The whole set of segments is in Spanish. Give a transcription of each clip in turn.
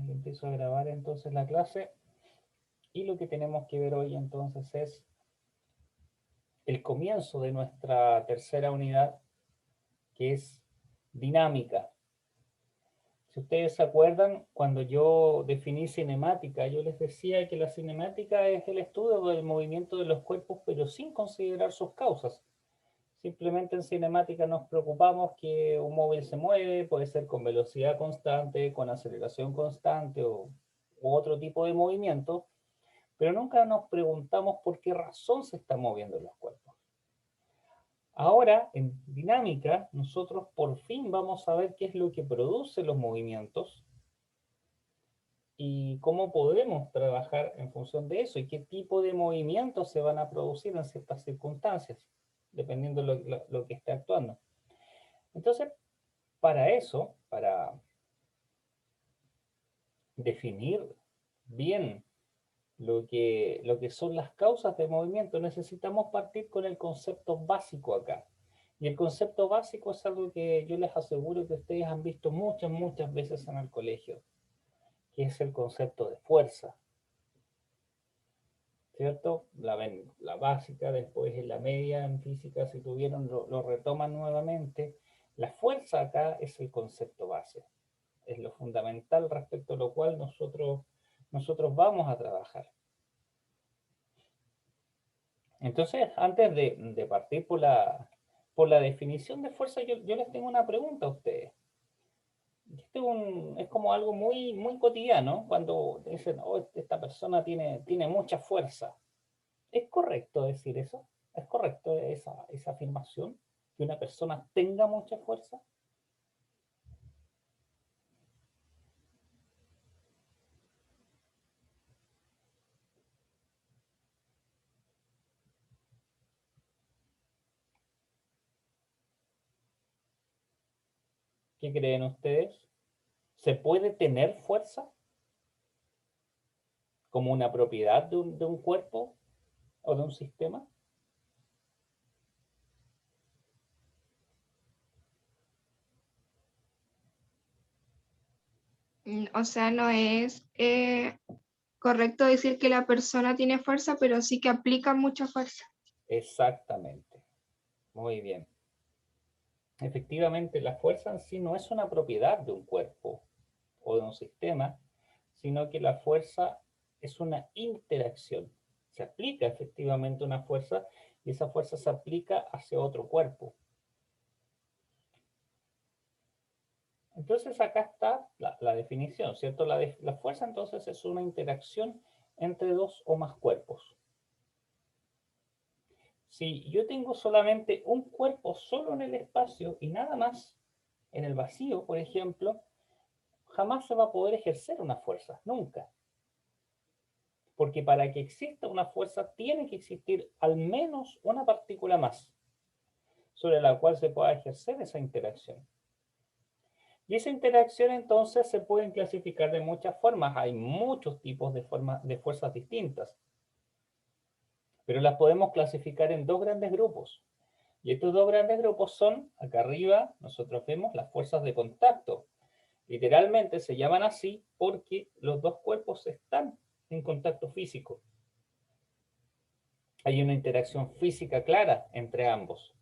Empiezo a grabar entonces la clase y lo que tenemos que ver hoy entonces es el comienzo de nuestra tercera unidad, que es dinámica. Si ustedes se acuerdan, cuando yo definí cinemática, yo les decía que la cinemática es el estudio del movimiento de los cuerpos, pero sin considerar sus causas. Simplemente en cinemática nos preocupamos que un móvil se mueve, puede ser con velocidad constante, con aceleración constante u otro tipo de movimiento, pero nunca nos preguntamos por qué razón se están moviendo los cuerpos. Ahora, en dinámica, nosotros por fin vamos a ver qué es lo que produce los movimientos y cómo podemos trabajar en función de eso y qué tipo de movimientos se van a producir en ciertas circunstancias, dependiendo de lo que esté actuando. Entonces, para eso, para definir bien lo que son las causas de movimiento, necesitamos partir con el concepto básico acá. Y el concepto básico es algo que yo les aseguro que ustedes han visto muchas, muchas veces en el colegio, que es el concepto de fuerza, ¿cierto? La básica, después en la media, en física, si tuvieron, lo retoman nuevamente. La fuerza acá es el concepto base, es lo fundamental respecto a lo cual nosotros vamos a trabajar. Entonces, antes de partir por la definición de fuerza, yo les tengo una pregunta a ustedes. Es como algo muy, muy cotidiano cuando dicen, oh, esta persona tiene mucha fuerza. ¿Es correcto decir eso? ¿Es correcto esa afirmación? ¿Que una persona tenga mucha fuerza? ¿Qué creen ustedes? ¿Se puede tener fuerza como una propiedad de un cuerpo o de un sistema? O sea, no es correcto decir que la persona tiene fuerza, pero sí que aplica mucha fuerza. Exactamente. Muy bien. Efectivamente, la fuerza en sí no es una propiedad de un cuerpo o de un sistema, sino que la fuerza es una interacción. Se aplica efectivamente una fuerza y esa fuerza se aplica hacia otro cuerpo. Entonces acá está la definición, ¿cierto? La fuerza entonces es una interacción entre dos o más cuerpos. Si yo tengo solamente un cuerpo solo en el espacio y nada más en el vacío, por ejemplo, jamás se va a poder ejercer una fuerza, nunca. Porque para que exista una fuerza tiene que existir al menos una partícula más sobre la cual se pueda ejercer esa interacción. Y esa interacción entonces se pueden clasificar de muchas formas. Hay muchos tipos de fuerzas distintas, pero las podemos clasificar en dos grandes grupos. Y estos dos grandes grupos son, acá arriba, nosotros vemos las fuerzas de contacto. Literalmente se llaman así porque los dos cuerpos están en contacto físico. Hay una interacción física clara entre ambos.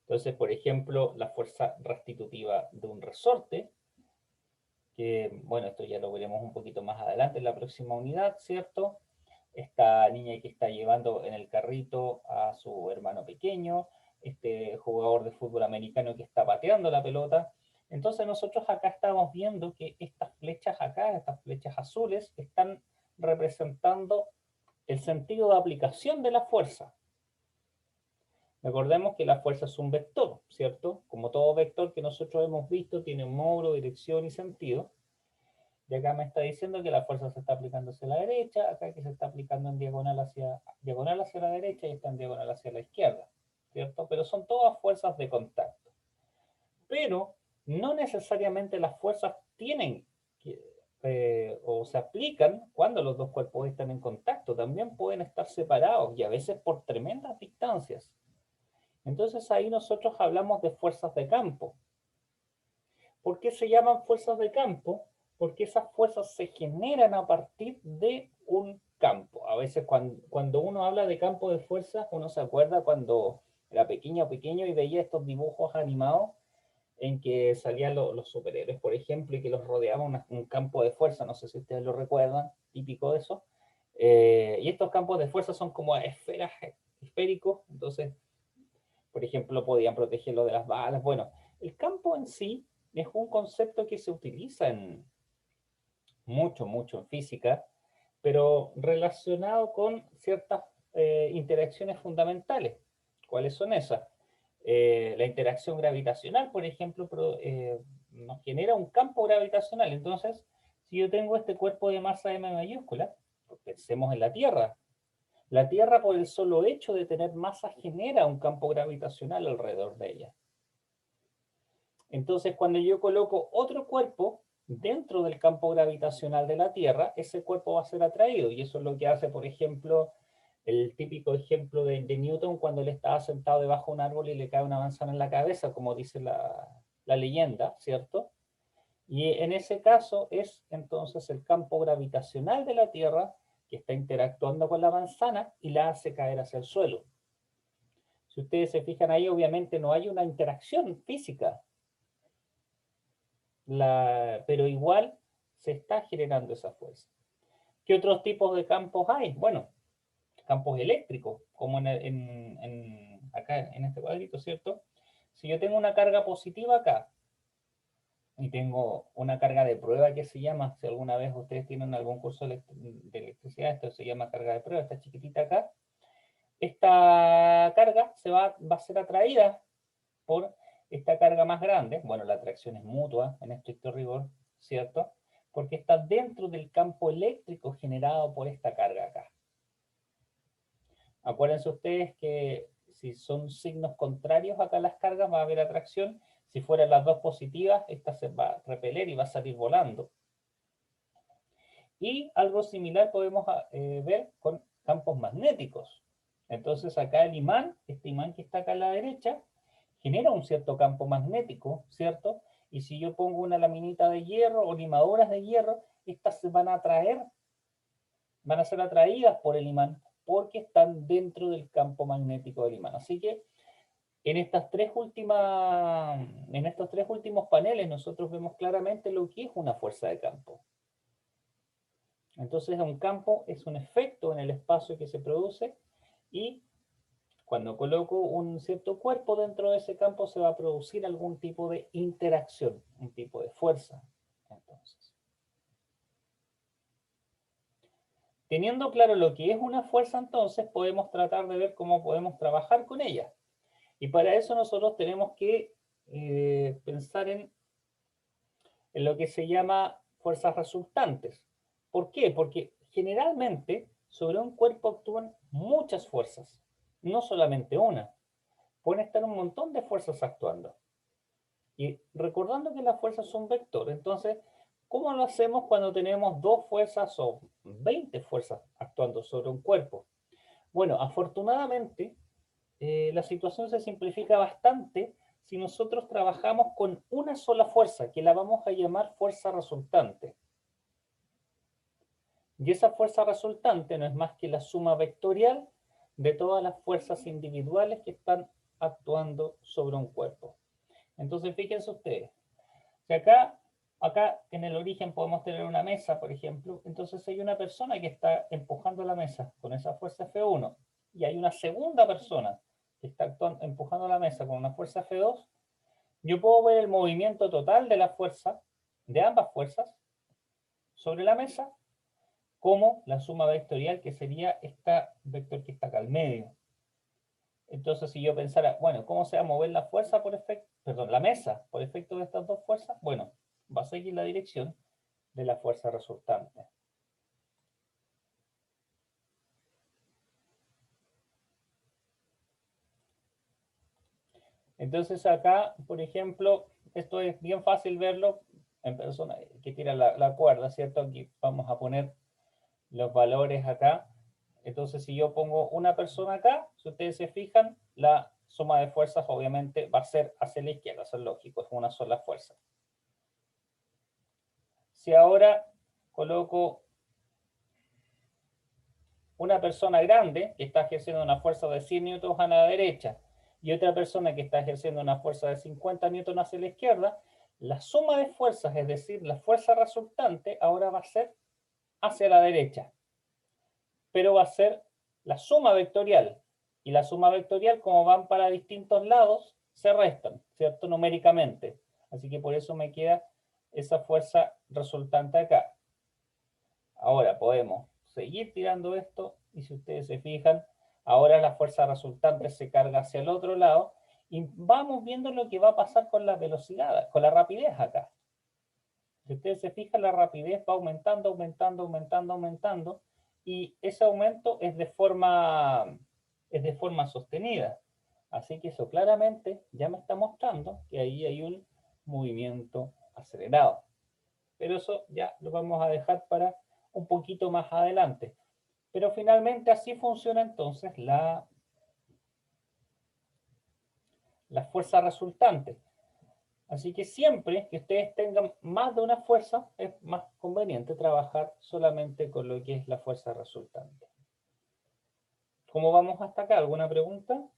Entonces, por ejemplo, la fuerza restitutiva de un resorte, que, bueno, esto ya lo veremos un poquito más adelante en la próxima unidad, ¿cierto? Esta niña que está llevando en el carrito a su hermano pequeño, este jugador de fútbol americano que está pateando la pelota. Entonces nosotros acá estamos viendo que estas flechas acá, estas flechas azules, están representando el sentido de aplicación de la fuerza. Recordemos que la fuerza es un vector, ¿cierto? Como todo vector que nosotros hemos visto, tiene un módulo, dirección y sentido. Y acá me está diciendo que la fuerza se está aplicando hacia la derecha, acá que se está aplicando en diagonal hacia la derecha y está en diagonal hacia la izquierda, ¿cierto? Pero son todas fuerzas de contacto. Pero no necesariamente las fuerzas tienen que, o se aplican cuando los dos cuerpos están en contacto. También pueden estar separados y a veces por tremendas distancias. Entonces ahí nosotros hablamos de fuerzas de campo. ¿Por qué se llaman fuerzas de campo? Porque esas fuerzas se generan a partir de un campo. A veces cuando uno habla de campo de fuerza, uno se acuerda cuando era pequeño o pequeño y veía estos dibujos animados en que salían los superhéroes, por ejemplo, y que los rodeaba un campo de fuerza, no sé si ustedes lo recuerdan, típico de eso. Y estos campos de fuerza son como esferas esféricos, entonces, por ejemplo, podían protegerlo de las balas. Bueno, el campo en sí es un concepto que se utiliza en mucho en física, pero relacionado con ciertas interacciones fundamentales. ¿Cuáles son esas? La interacción gravitacional, por ejemplo, nos genera un campo gravitacional. Entonces, si yo tengo este cuerpo de masa M mayúscula, pues pensemos en la Tierra. La Tierra, por el solo hecho de tener masa, genera un campo gravitacional alrededor de ella. Entonces, cuando yo coloco otro cuerpo dentro del campo gravitacional de la Tierra, ese cuerpo va a ser atraído. Y eso es lo que hace, por ejemplo, el típico ejemplo de Newton cuando él estaba sentado debajo de un árbol y le cae una manzana en la cabeza, como dice la leyenda, ¿cierto? Y en ese caso es entonces el campo gravitacional de la Tierra que está interactuando con la manzana y la hace caer hacia el suelo. Si ustedes se fijan ahí, obviamente no hay una interacción física, pero igual se está generando esa fuerza. ¿Qué otros tipos de campos hay? Bueno, campos eléctricos, como acá en este cuadrito, ¿cierto? Si yo tengo una carga positiva acá y tengo una carga de prueba que se llama, si alguna vez ustedes tienen algún curso de electricidad, esto se llama carga de prueba, esta chiquitita acá, esta carga va a ser atraída por esta carga más grande. Bueno, la atracción es mutua en estricto rigor, ¿cierto? Porque está dentro del campo eléctrico generado por esta carga acá. Acuérdense ustedes que si son signos contrarios acá las cargas va a haber atracción. Si fueran las dos positivas, esta se va a repeler y va a salir volando. Y algo similar podemos ver con campos magnéticos. Entonces acá el imán, este imán que está acá a la derecha, genera un cierto campo magnético, ¿cierto? Y si yo pongo una laminita de hierro o limadoras de hierro, estas se van a atraer, van a ser atraídas por el imán porque están dentro del campo magnético del imán. Así que en estos tres últimos paneles nosotros vemos claramente lo que es una fuerza de campo. Entonces un campo es un efecto en el espacio que se produce y cuando coloco un cierto cuerpo dentro de ese campo se va a producir algún tipo de interacción, un tipo de fuerza. Entonces, teniendo claro lo que es una fuerza, entonces podemos tratar de ver cómo podemos trabajar con ella. Y para eso nosotros tenemos que pensar en lo que se llama fuerzas resultantes. ¿Por qué? Porque generalmente sobre un cuerpo actúan muchas fuerzas, no solamente una. Pueden estar un montón de fuerzas actuando. Y recordando que las fuerzas son vector, entonces, ¿cómo lo hacemos cuando tenemos dos fuerzas o 20 fuerzas actuando sobre un cuerpo? Bueno, afortunadamente, la situación se simplifica bastante si nosotros trabajamos con una sola fuerza, que la vamos a llamar fuerza resultante. Y esa fuerza resultante no es más que la suma vectorial de todas las fuerzas individuales que están actuando sobre un cuerpo. Entonces, fíjense ustedes, si acá en el origen podemos tener una mesa, por ejemplo, entonces hay una persona que está empujando la mesa con esa fuerza F1 y hay una segunda persona que está empujando la mesa con una fuerza F2, yo puedo ver el movimiento total de la fuerza, de ambas fuerzas, sobre la mesa, como la suma vectorial, que sería esta vector que está acá al medio. Entonces, si yo pensara, bueno, ¿cómo se va a mover la fuerza por efecto, perdón, la mesa por efecto de estas dos fuerzas? Bueno, va a seguir la dirección de la fuerza resultante. Entonces acá, por ejemplo, esto es bien fácil verlo en persona que tira la cuerda, ¿cierto? Aquí vamos a poner los valores acá. Entonces, si yo pongo una persona acá, si ustedes se fijan, la suma de fuerzas obviamente va a ser hacia la izquierda, eso es lógico, es una sola fuerza. si ahora coloco una persona grande que está ejerciendo una fuerza de 100 newtons a la derecha y otra persona que está ejerciendo una fuerza de 50 newtons hacia la izquierda, la suma de fuerzas, es decir, la fuerza resultante, ahora va a ser hacia la derecha, pero va a ser la suma vectorial. Y la suma vectorial, como van para distintos lados, se restan, ¿cierto? Numéricamente. Así que por eso me queda esa fuerza resultante acá. Ahora podemos seguir tirando esto y si ustedes se fijan, ahora la fuerza resultante se carga hacia el otro lado y vamos viendo lo que va a pasar con la velocidad, con la rapidez acá. Si ustedes se fijan, la rapidez va aumentando, aumentando, aumentando, aumentando y ese aumento es de forma sostenida. Así que eso claramente ya me está mostrando que ahí hay un movimiento acelerado. Pero eso ya lo vamos a dejar para un poquito más adelante. Pero finalmente así funciona entonces la fuerza resultante. Así que siempre que ustedes tengan más de una fuerza, es más conveniente trabajar solamente con lo que es la fuerza resultante. ¿Cómo vamos hasta acá? ¿Alguna pregunta?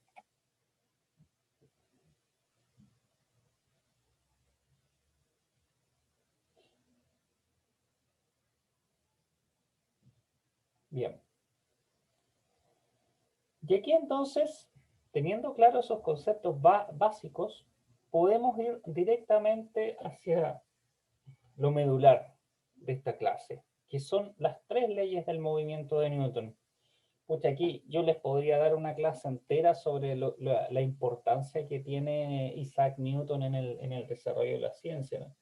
Bien. Y aquí entonces, teniendo claros esos conceptos básicos, podemos ir directamente hacia lo medular de esta clase, que son las tres leyes del movimiento de Newton. Pucha, aquí yo les podría dar una clase entera sobre la importancia que tiene Isaac Newton en el desarrollo de la ciencia, ¿no?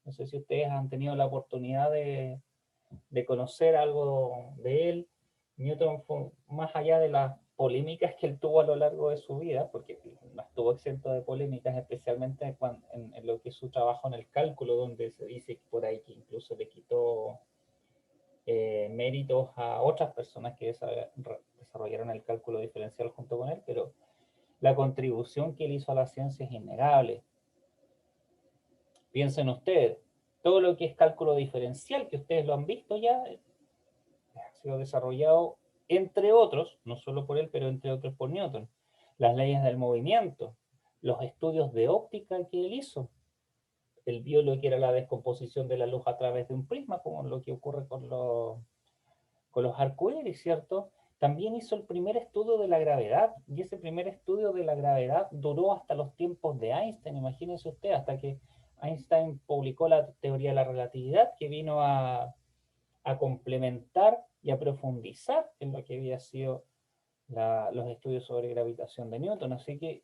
No sé si ustedes han tenido la oportunidad de conocer algo de él. Newton fue más allá de las polémicas que él tuvo a lo largo de su vida, porque no estuvo exento de polémicas, especialmente en lo que es su trabajo en el cálculo, donde se dice por ahí que incluso le quitó méritos a otras personas que desarrollaron el cálculo diferencial junto con él, pero la contribución que él hizo a la ciencia es innegable. Piensen ustedes, todo lo que es cálculo diferencial, que ustedes lo han visto ya, ha sido desarrollado entre otros, no solo por él, pero entre otros por Newton. Las leyes del movimiento, los estudios de óptica que él hizo, él vio lo que era la descomposición de la luz a través de un prisma, como lo que ocurre con los arcoíris, ¿cierto? También hizo el primer estudio de la gravedad, y ese primer estudio de la gravedad duró hasta los tiempos de Einstein, imagínense usted, hasta que Einstein publicó la teoría de la relatividad, que vino a complementar y a profundizar en lo que había sido los estudios sobre gravitación de Newton. Así que,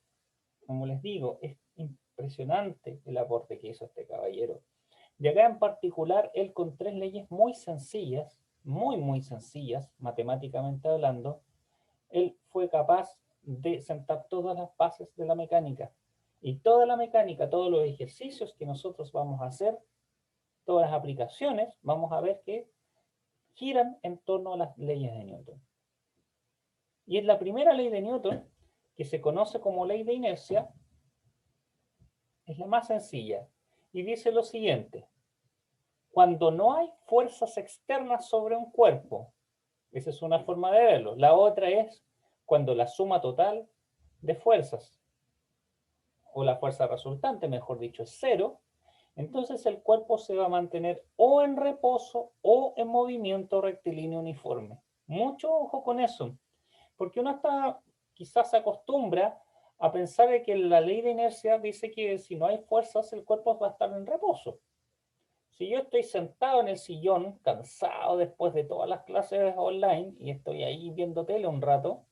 como les digo, es impresionante el aporte que hizo este caballero. Y acá en particular, él con tres leyes muy sencillas, muy sencillas, matemáticamente hablando, él fue capaz de sentar todas las bases de la mecánica. Y toda la mecánica, todos los ejercicios que nosotros vamos a hacer, todas las aplicaciones, vamos a ver que giran en torno a las leyes de Newton. Y es la primera ley de Newton, que se conoce como ley de inercia, es la más sencilla. Y dice lo siguiente: cuando no hay fuerzas externas sobre un cuerpo, esa es una forma de verlo. La otra es cuando la suma total de fuerzas, o la fuerza resultante, mejor dicho, es cero, entonces el cuerpo se va a mantener o en reposo o en movimiento rectilíneo uniforme. Mucho ojo con eso, porque uno quizás se acostumbra a pensar de que la ley de inercia dice que si no hay fuerzas, el cuerpo va a estar en reposo. Si yo estoy sentado en el sillón, cansado después de todas las clases online, y estoy ahí viendo tele un rato,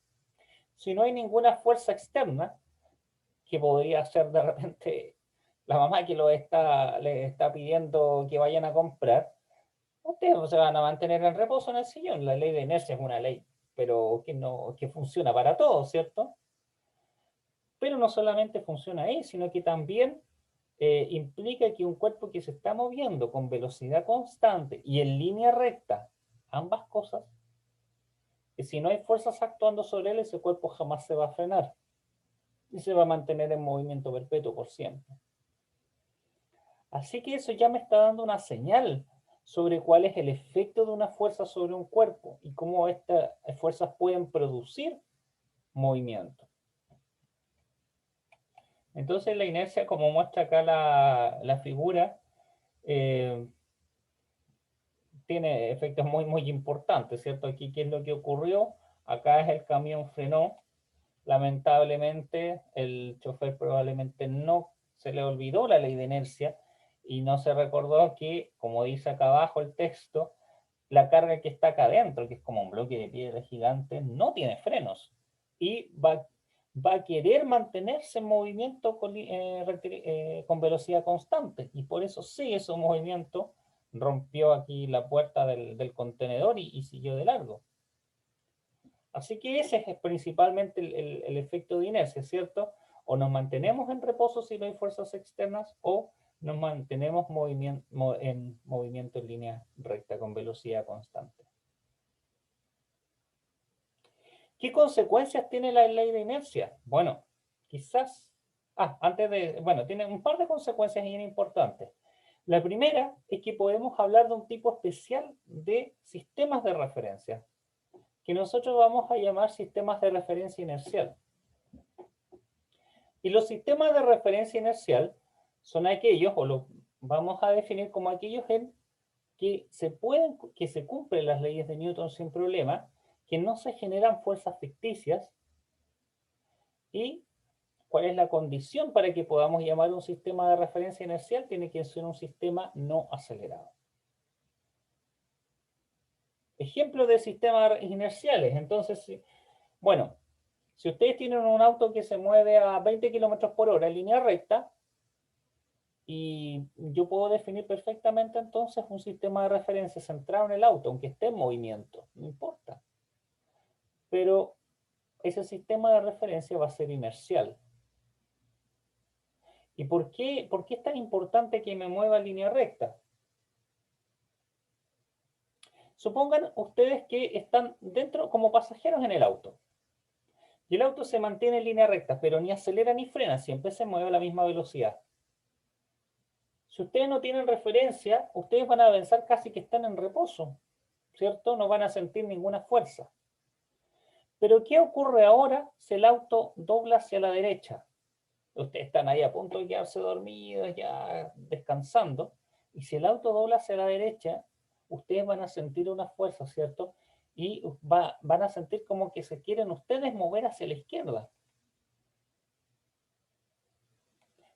si no hay ninguna fuerza externa, que podría ser de repente la mamá que le está pidiendo que vayan a comprar, ustedes se van a mantener en reposo en el sillón. La ley de inercia es una ley, pero que funciona para todos, ¿cierto? Pero no solamente funciona ahí, sino que también implica que un cuerpo que se está moviendo con velocidad constante y en línea recta, ambas cosas, que si no hay fuerzas actuando sobre él, ese cuerpo jamás se va a frenar y se va a mantener en movimiento perpetuo por siempre. Así que eso ya me está dando una señal sobre cuál es el efecto de una fuerza sobre un cuerpo y cómo estas fuerzas pueden producir movimiento. Entonces la inercia, como muestra acá la figura, tiene efectos muy importantes, ¿cierto? Aquí, ¿qué es lo que ocurrió? Acá es el camión frenó. Lamentablemente, el chofer probablemente no se le olvidó la ley de inercia y no se recordó que, como dice acá abajo el texto, la carga que está acá adentro, que es como un bloque de piedra gigante, no tiene frenos y va a querer mantenerse en movimiento con velocidad constante y por eso sigue su movimiento, rompió aquí la puerta del contenedor y siguió de largo. Así que ese es principalmente el efecto de inercia, ¿cierto? O nos mantenemos en reposo si no hay fuerzas externas o nos mantenemos en movimiento en línea recta con velocidad constante. ¿Qué consecuencias tiene la ley de inercia? Bueno, quizás, tiene un par de consecuencias bien importantes. La primera es que podemos hablar de un tipo especial de sistemas de referencia, que nosotros vamos a llamar sistemas de referencia inercial. Y los sistemas de referencia inercial son aquellos, o los vamos a definir como aquellos en que se cumplen las leyes de Newton sin problema, que no se generan fuerzas ficticias. ¿Y cuál es la condición para que podamos llamar un sistema de referencia inercial? Tiene que ser un sistema no acelerado. Ejemplo de sistemas inerciales. Entonces, bueno, si ustedes tienen un auto que se mueve a 20 kilómetros por hora en línea recta, y yo puedo definir perfectamente entonces un sistema de referencia centrado en el auto, aunque esté en movimiento, no importa. Pero ese sistema de referencia va a ser inercial. ¿Y por qué es tan importante que me mueva en línea recta? Supongan ustedes que están dentro como pasajeros en el auto. Y el auto se mantiene en línea recta, pero ni acelera ni frena, siempre se mueve a la misma velocidad. Si ustedes no tienen referencia, ustedes van a pensar casi que están en reposo, ¿cierto? No van a sentir ninguna fuerza. Pero ¿qué ocurre ahora si el auto dobla hacia la derecha? Ustedes están ahí a punto de quedarse dormidos, ya descansando, y si el auto dobla hacia la derecha, ustedes van a sentir una fuerza, ¿cierto? Y van a sentir como que se quieren ustedes mover hacia la izquierda.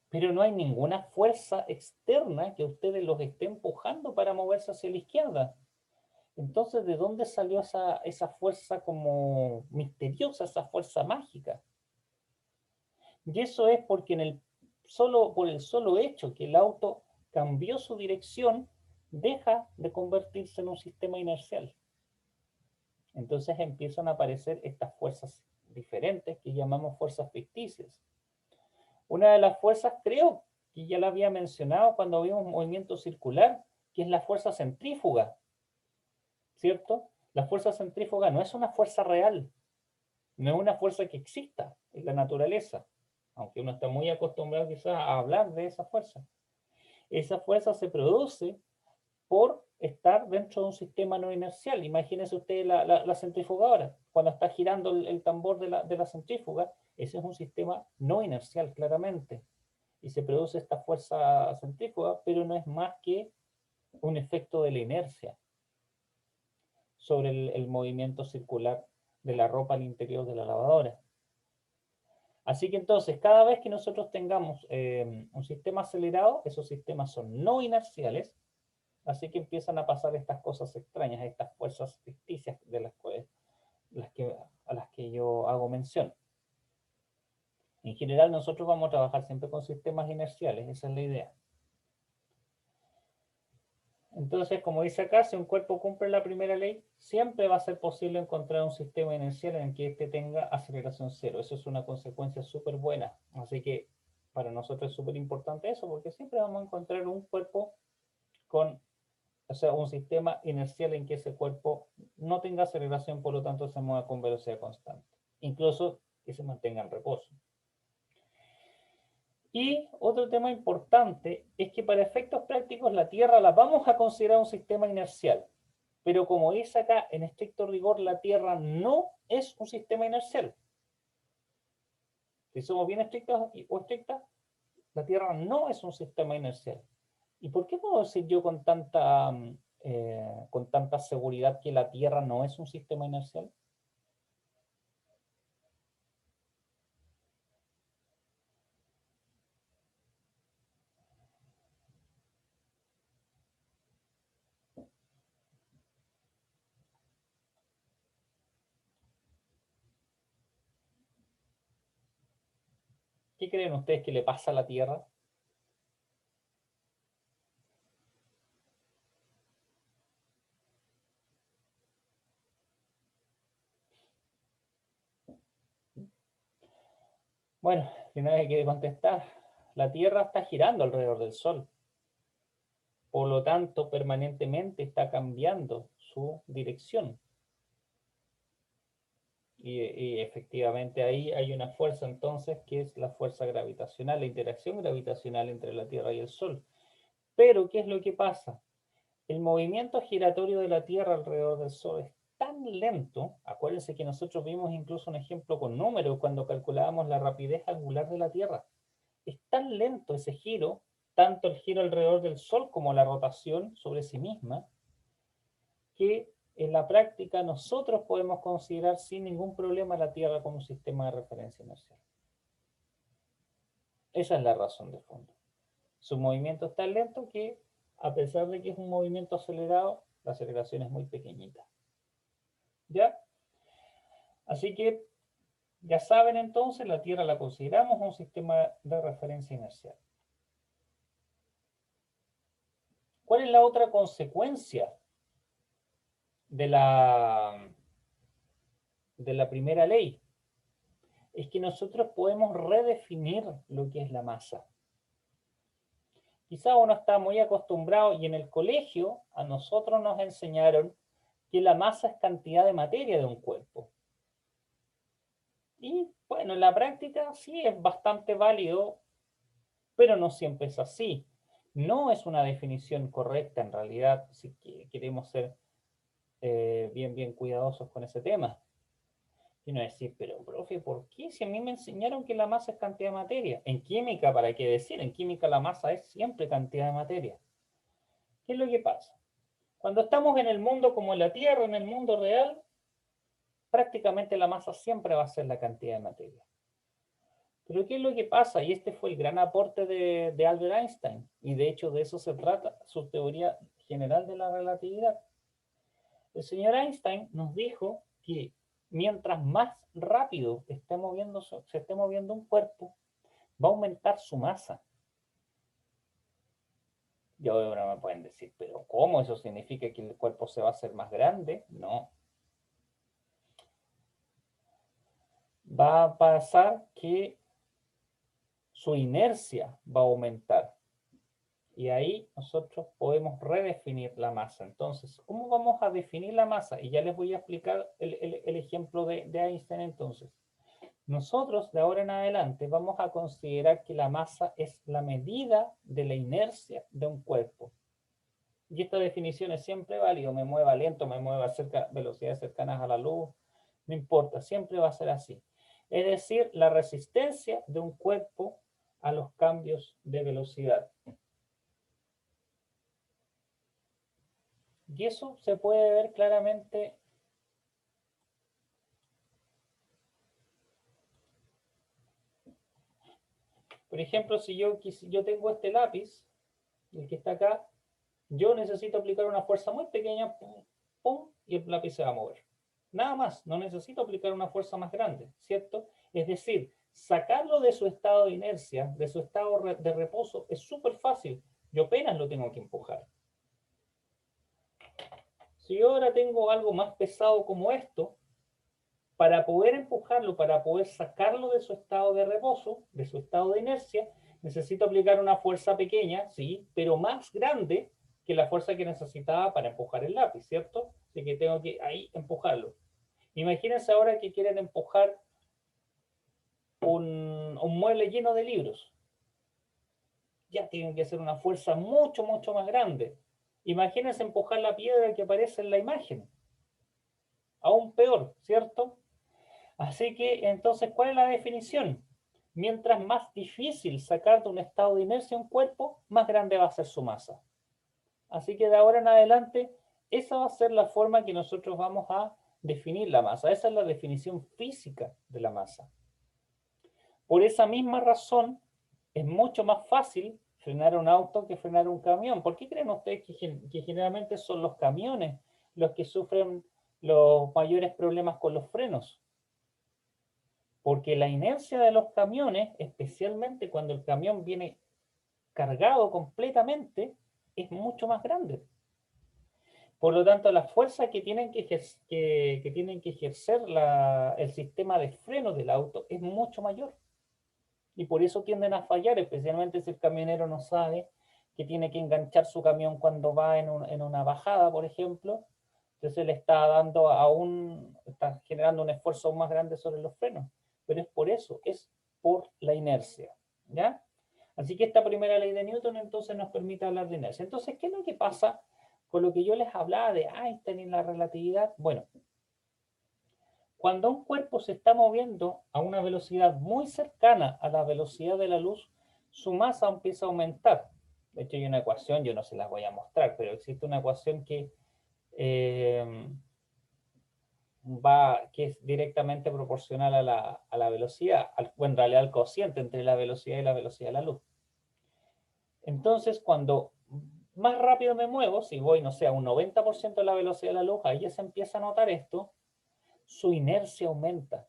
Pero no hay ninguna fuerza externa que ustedes los esté empujando para moverse hacia la izquierda. Entonces, ¿de dónde salió esa fuerza como misteriosa, esa fuerza mágica? Y eso es porque por el solo hecho que el auto cambió su dirección, deja de convertirse en un sistema inercial. Entonces empiezan a aparecer estas fuerzas diferentes que llamamos fuerzas ficticias. Una de las fuerzas, creo que ya la había mencionado cuando vimos movimiento circular, que es la fuerza centrífuga, ¿cierto? La fuerza centrífuga no es una fuerza real, no es una fuerza que exista en la naturaleza, aunque uno está muy acostumbrado quizás a hablar de esa fuerza. Esa fuerza se produce por estar dentro de un sistema no inercial. Imagínense ustedes la centrifugadora, cuando está girando el tambor de la centrífuga, ese es un sistema no inercial, claramente. Y se produce esta fuerza centrífuga, pero no es más que un efecto de la inercia sobre el movimiento circular de la ropa al interior de la lavadora. Así que entonces, cada vez que nosotros tengamos un sistema acelerado, esos sistemas son no inerciales, así que empiezan a pasar estas cosas extrañas, estas fuerzas ficticias de a las que yo hago mención. En general, nosotros vamos a trabajar siempre con sistemas inerciales, esa es la idea. Entonces, como dice acá, si un cuerpo cumple la primera ley, siempre va a ser posible encontrar un sistema inercial en el que éste tenga aceleración cero. Eso es una consecuencia súper buena. Así que para nosotros es súper importante eso, porque siempre vamos a encontrar un cuerpo o sea, un sistema inercial en que ese cuerpo no tenga aceleración, por lo tanto se mueva con velocidad constante. Incluso que se mantenga en reposo. Y otro tema importante es que para efectos prácticos la Tierra la vamos a considerar un sistema inercial. Pero como dice acá, en estricto rigor, la Tierra no es un sistema inercial. Si somos bien estrictos o estrictas, la Tierra no es un sistema inercial. ¿Y por qué puedo decir yo con tanta seguridad que la Tierra no es un sistema inercial? ¿Qué creen ustedes que le pasa a la Tierra? Bueno, si nadie quiere contestar, la Tierra está girando alrededor del Sol. Por lo tanto, permanentemente está cambiando su dirección. Y efectivamente ahí hay una fuerza entonces que es la fuerza gravitacional, la interacción gravitacional entre la Tierra y el Sol. Pero, ¿qué es lo que pasa? El movimiento giratorio de la Tierra alrededor del Sol es tan lento, acuérdense que nosotros vimos incluso un ejemplo con números cuando calculábamos la rapidez angular de la Tierra. Es tan lento ese giro, tanto el giro alrededor del Sol como la rotación sobre sí misma, que en la práctica nosotros podemos considerar sin ningún problema la Tierra como un sistema de referencia inercial. Esa es la razón de fondo. Su movimiento es tan lento que, a pesar de que es un movimiento acelerado, la aceleración es muy pequeñita. ¿Ya? Así que, ya saben entonces, la Tierra la consideramos un sistema de referencia inercial. ¿Cuál es la otra consecuencia de la primera ley? Es que nosotros podemos redefinir lo que es la masa. Quizá uno está muy acostumbrado y en el colegio a nosotros nos enseñaron que la masa es cantidad de materia de un cuerpo. Y bueno, en la práctica sí es bastante válido, pero no siempre es así. No es una definición correcta en realidad si queremos ser bien cuidadosos con ese tema. Y uno decir, pero profe, ¿por qué? Si a mí me enseñaron que la masa es cantidad de materia. En química, ¿para qué decir? En química la masa es siempre cantidad de materia. ¿Qué es lo que pasa? Cuando estamos en el mundo como en la Tierra, en el mundo real, prácticamente la masa siempre va a ser la cantidad de materia. Pero ¿qué es lo que pasa? Y este fue el gran aporte de Albert Einstein. Y de hecho de eso se trata su teoría general de la relatividad. El señor Einstein nos dijo que mientras más rápido se esté moviendo un cuerpo, va a aumentar su masa. Y ahora me pueden decir, pero ¿cómo eso significa que el cuerpo se va a hacer más grande? No. Va a pasar que su inercia va a aumentar. Y ahí nosotros podemos redefinir la masa. Entonces, ¿cómo vamos a definir la masa? Y ya les voy a explicar el ejemplo de Einstein entonces. Nosotros de ahora en adelante vamos a considerar que la masa es la medida de la inercia de un cuerpo. Y esta definición es siempre válida, me mueva lento, me mueva a velocidades cercanas a la luz, no importa, siempre va a ser así. Es decir, la resistencia de un cuerpo a los cambios de velocidad. Y eso se puede ver claramente. Por ejemplo, si yo tengo este lápiz, el que está acá, yo necesito aplicar una fuerza muy pequeña, pum, pum, y el lápiz se va a mover. Nada más, no necesito aplicar una fuerza más grande, ¿cierto? Es decir, sacarlo de su estado de inercia, de su estado de reposo, es súper fácil. Yo apenas lo tengo que empujar. Si yo ahora tengo algo más pesado como esto, para poder empujarlo, para poder sacarlo de su estado de reposo, de su estado de inercia, necesito aplicar una fuerza pequeña, sí, pero más grande que la fuerza que necesitaba para empujar el lápiz, ¿cierto? Así que tengo que ahí empujarlo. Imagínense ahora que quieren empujar un mueble lleno de libros. ya tiene que ser una fuerza mucho, mucho más grande. Imagínense empujar la piedra que aparece en la imagen. Aún peor, ¿cierto? Así que, entonces, ¿cuál es la definición? Mientras más difícil sacar de un estado de inercia un cuerpo, más grande va a ser su masa. Así que de ahora en adelante, esa va a ser la forma que nosotros vamos a definir la masa. Esa es la definición física de la masa. Por esa misma razón, es mucho más fácil frenar un auto que frenar un camión. ¿Por qué creen ustedes que generalmente son los camiones los que sufren los mayores problemas con los frenos? Porque la inercia de los camiones, especialmente cuando el camión viene cargado completamente, es mucho más grande. Por lo tanto, la fuerza que tienen que ejercer el sistema de freno del auto es mucho mayor. Y por eso tienden a fallar, especialmente si el camionero no sabe que tiene que enganchar su camión cuando va en una bajada, por ejemplo. Entonces le está generando un esfuerzo aún más grande sobre los frenos. Pero es por eso, es por la inercia. ¿Ya? Así que esta primera ley de Newton entonces nos permite hablar de inercia. Entonces, ¿qué es lo que pasa con lo que yo les hablaba de Einstein y la relatividad? Bueno, cuando un cuerpo se está moviendo a una velocidad muy cercana a la velocidad de la luz, su masa empieza a aumentar. De hecho, hay una ecuación, yo no se las voy a mostrar, pero existe una ecuación eh, que es directamente proporcional a la velocidad, en realidad al cociente entre la velocidad y la velocidad de la luz. Entonces, cuando más rápido me muevo, si voy, no sé, a un 90% de la velocidad de la luz, ahí ya se empieza a notar esto, su inercia aumenta.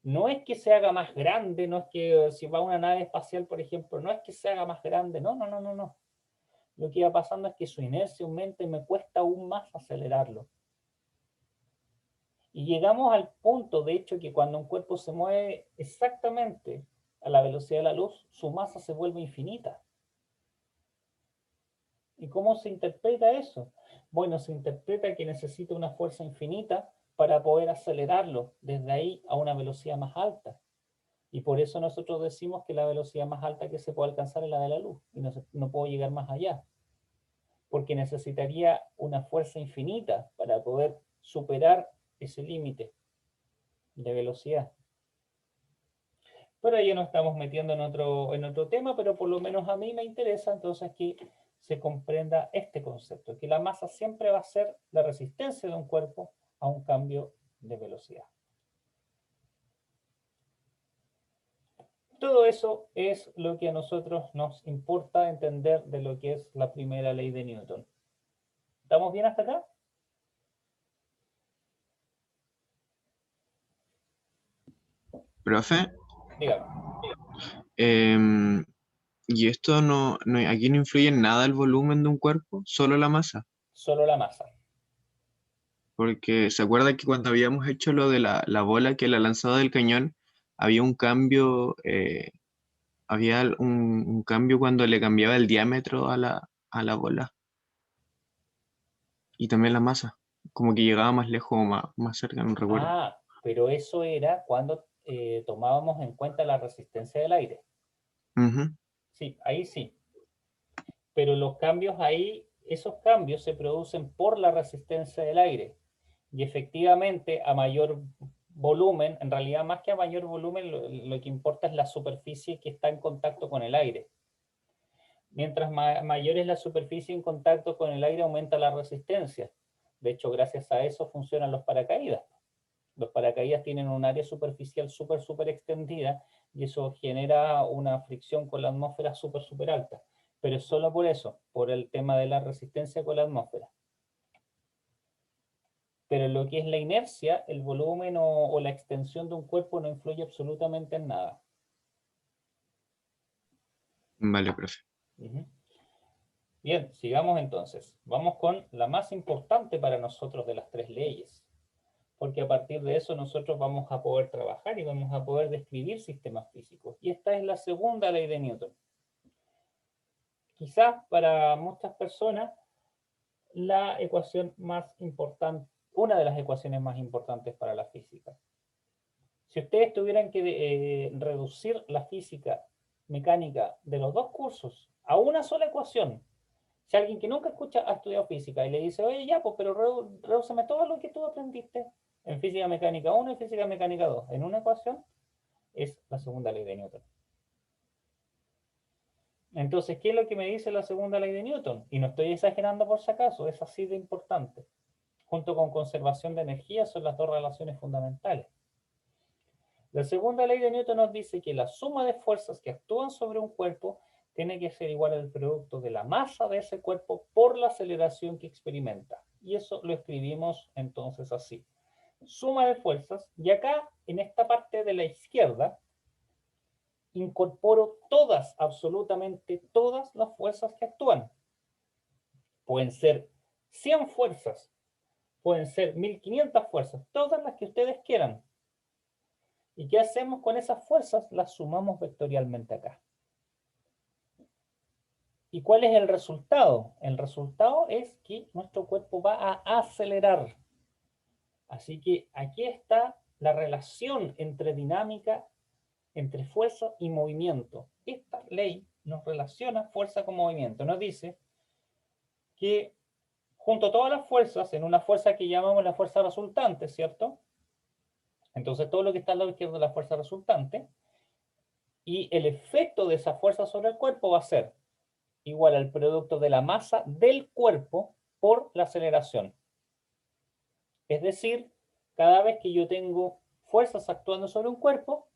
No es que se haga más grande, no es que si va una nave espacial, por ejemplo, no es que se haga más grande, no, no, no, no, no. Lo que va pasando es que su inercia aumenta y me cuesta aún más acelerarlo. Y llegamos al punto, de hecho, que cuando un cuerpo se mueve exactamente a la velocidad de la luz, su masa se vuelve infinita. ¿Y cómo se interpreta eso? Bueno, se interpreta que necesita una fuerza infinita para poder acelerarlo desde ahí a una velocidad más alta. Y por eso nosotros decimos que la velocidad más alta que se puede alcanzar es la de la luz. Y no puedo llegar más allá. Porque necesitaría una fuerza infinita para poder superar ese límite de velocidad. Pero ahí nos estamos metiendo en otro tema, pero por lo menos a mí me interesa entonces que se comprenda este concepto, que la masa siempre va a ser la resistencia de un cuerpo a un cambio de velocidad. Todo eso es lo que a nosotros nos importa entender de lo que es la primera ley de Newton. ¿Estamos bien hasta acá? Profe, Dígame. em, ¿y esto aquí no influye en nada el volumen de un cuerpo, solo la masa? Solo la masa. Porque se acuerda que cuando habíamos hecho lo de la bola que la lanzaba del cañón, había un cambio, un cambio cuando le cambiaba el diámetro a la bola y también la masa, como que llegaba más lejos o más cerca, no recuerdo. Ah, pero eso era cuando tomábamos en cuenta la resistencia del aire. Ujú. Sí, ahí sí. Pero los cambios ahí, esos cambios se producen por la resistencia del aire. Y efectivamente, a mayor volumen, en realidad más que a mayor volumen, lo que importa es la superficie que está en contacto con el aire. Mientras mayor es la superficie en contacto con el aire, aumenta la resistencia. De hecho, gracias a eso funcionan los paracaídas. Los paracaídas tienen un área superficial súper extendida y eso genera una fricción con la atmósfera súper alta. Pero es solo por eso, por el tema de la resistencia con la atmósfera. Pero lo que es la inercia, el volumen o la extensión de un cuerpo no influye absolutamente en nada. Vale, profe. Ujú. Bien, sigamos entonces. Vamos con la más importante para nosotros de las tres leyes, porque a partir de eso nosotros vamos a poder trabajar y vamos a poder describir sistemas físicos. Y esta es la segunda ley de Newton. Quizás para muchas personas la ecuación más importante, una de las ecuaciones más importantes para la física. Si ustedes tuvieran que reducir la física mecánica de los dos cursos a una sola ecuación. Si alguien que nunca ha estudiado física y le dice, oye, ya, pues, pero redúceme todo lo que tú aprendiste en física mecánica 1 y física mecánica 2 en una ecuación, es la segunda ley de Newton. Entonces, ¿qué es lo que me dice la segunda ley de Newton? Y no estoy exagerando por si acaso, es así de importante. Junto con conservación de energía son las dos relaciones fundamentales. La segunda ley de Newton nos dice que la suma de fuerzas que actúan sobre un cuerpo tiene que ser igual al producto de la masa de ese cuerpo por la aceleración que experimenta. Y eso lo escribimos entonces así. Suma de fuerzas, y acá en esta parte de la izquierda incorporo todas, absolutamente todas las fuerzas que actúan. Pueden ser 100 fuerzas, pueden ser 1500 fuerzas, todas las que ustedes quieran. ¿Y qué hacemos con esas fuerzas? Las sumamos vectorialmente acá. ¿Y cuál es el resultado? El resultado es que nuestro cuerpo va a acelerar. Así que aquí está la relación entre dinámica, entre fuerza y movimiento. Esta ley nos relaciona fuerza con movimiento. Nos dice que junto a todas las fuerzas, en una fuerza que llamamos la fuerza resultante, ¿cierto? Entonces todo lo que está al lado izquierdo es la fuerza resultante. Y el efecto de esa fuerza sobre el cuerpo va a ser igual al producto de la masa del cuerpo por la aceleración. Es decir, cada vez que yo tengo fuerzas actuando sobre un cuerpo,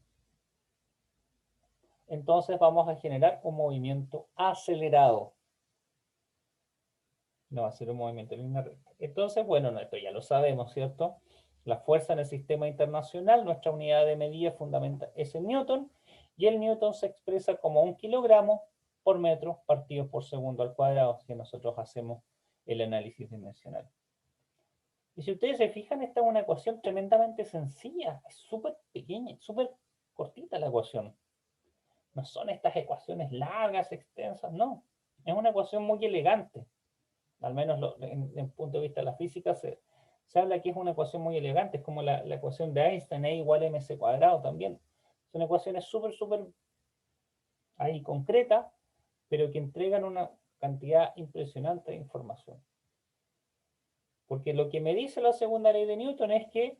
entonces vamos a generar un movimiento acelerado. No va a ser un movimiento en línea recta. Entonces, bueno, esto ya lo sabemos, ¿cierto? La fuerza en el sistema internacional, nuestra unidad de medida fundamental es el newton, y el newton se expresa como 1 kilogramo por metro partido por segundo al cuadrado, si nosotros hacemos el análisis dimensional. Y si ustedes se fijan, esta es una ecuación tremendamente sencilla, es súper pequeña, súper cortita la ecuación. No son estas ecuaciones largas, extensas, no. Es una ecuación muy elegante. Al menos en el punto de vista de la física se habla que es una ecuación muy elegante, es como la ecuación de Einstein, E igual a mc cuadrado también. Son ecuaciones súper ahí concretas, pero que entregan una cantidad impresionante de información. Porque lo que me dice la segunda ley de Newton es que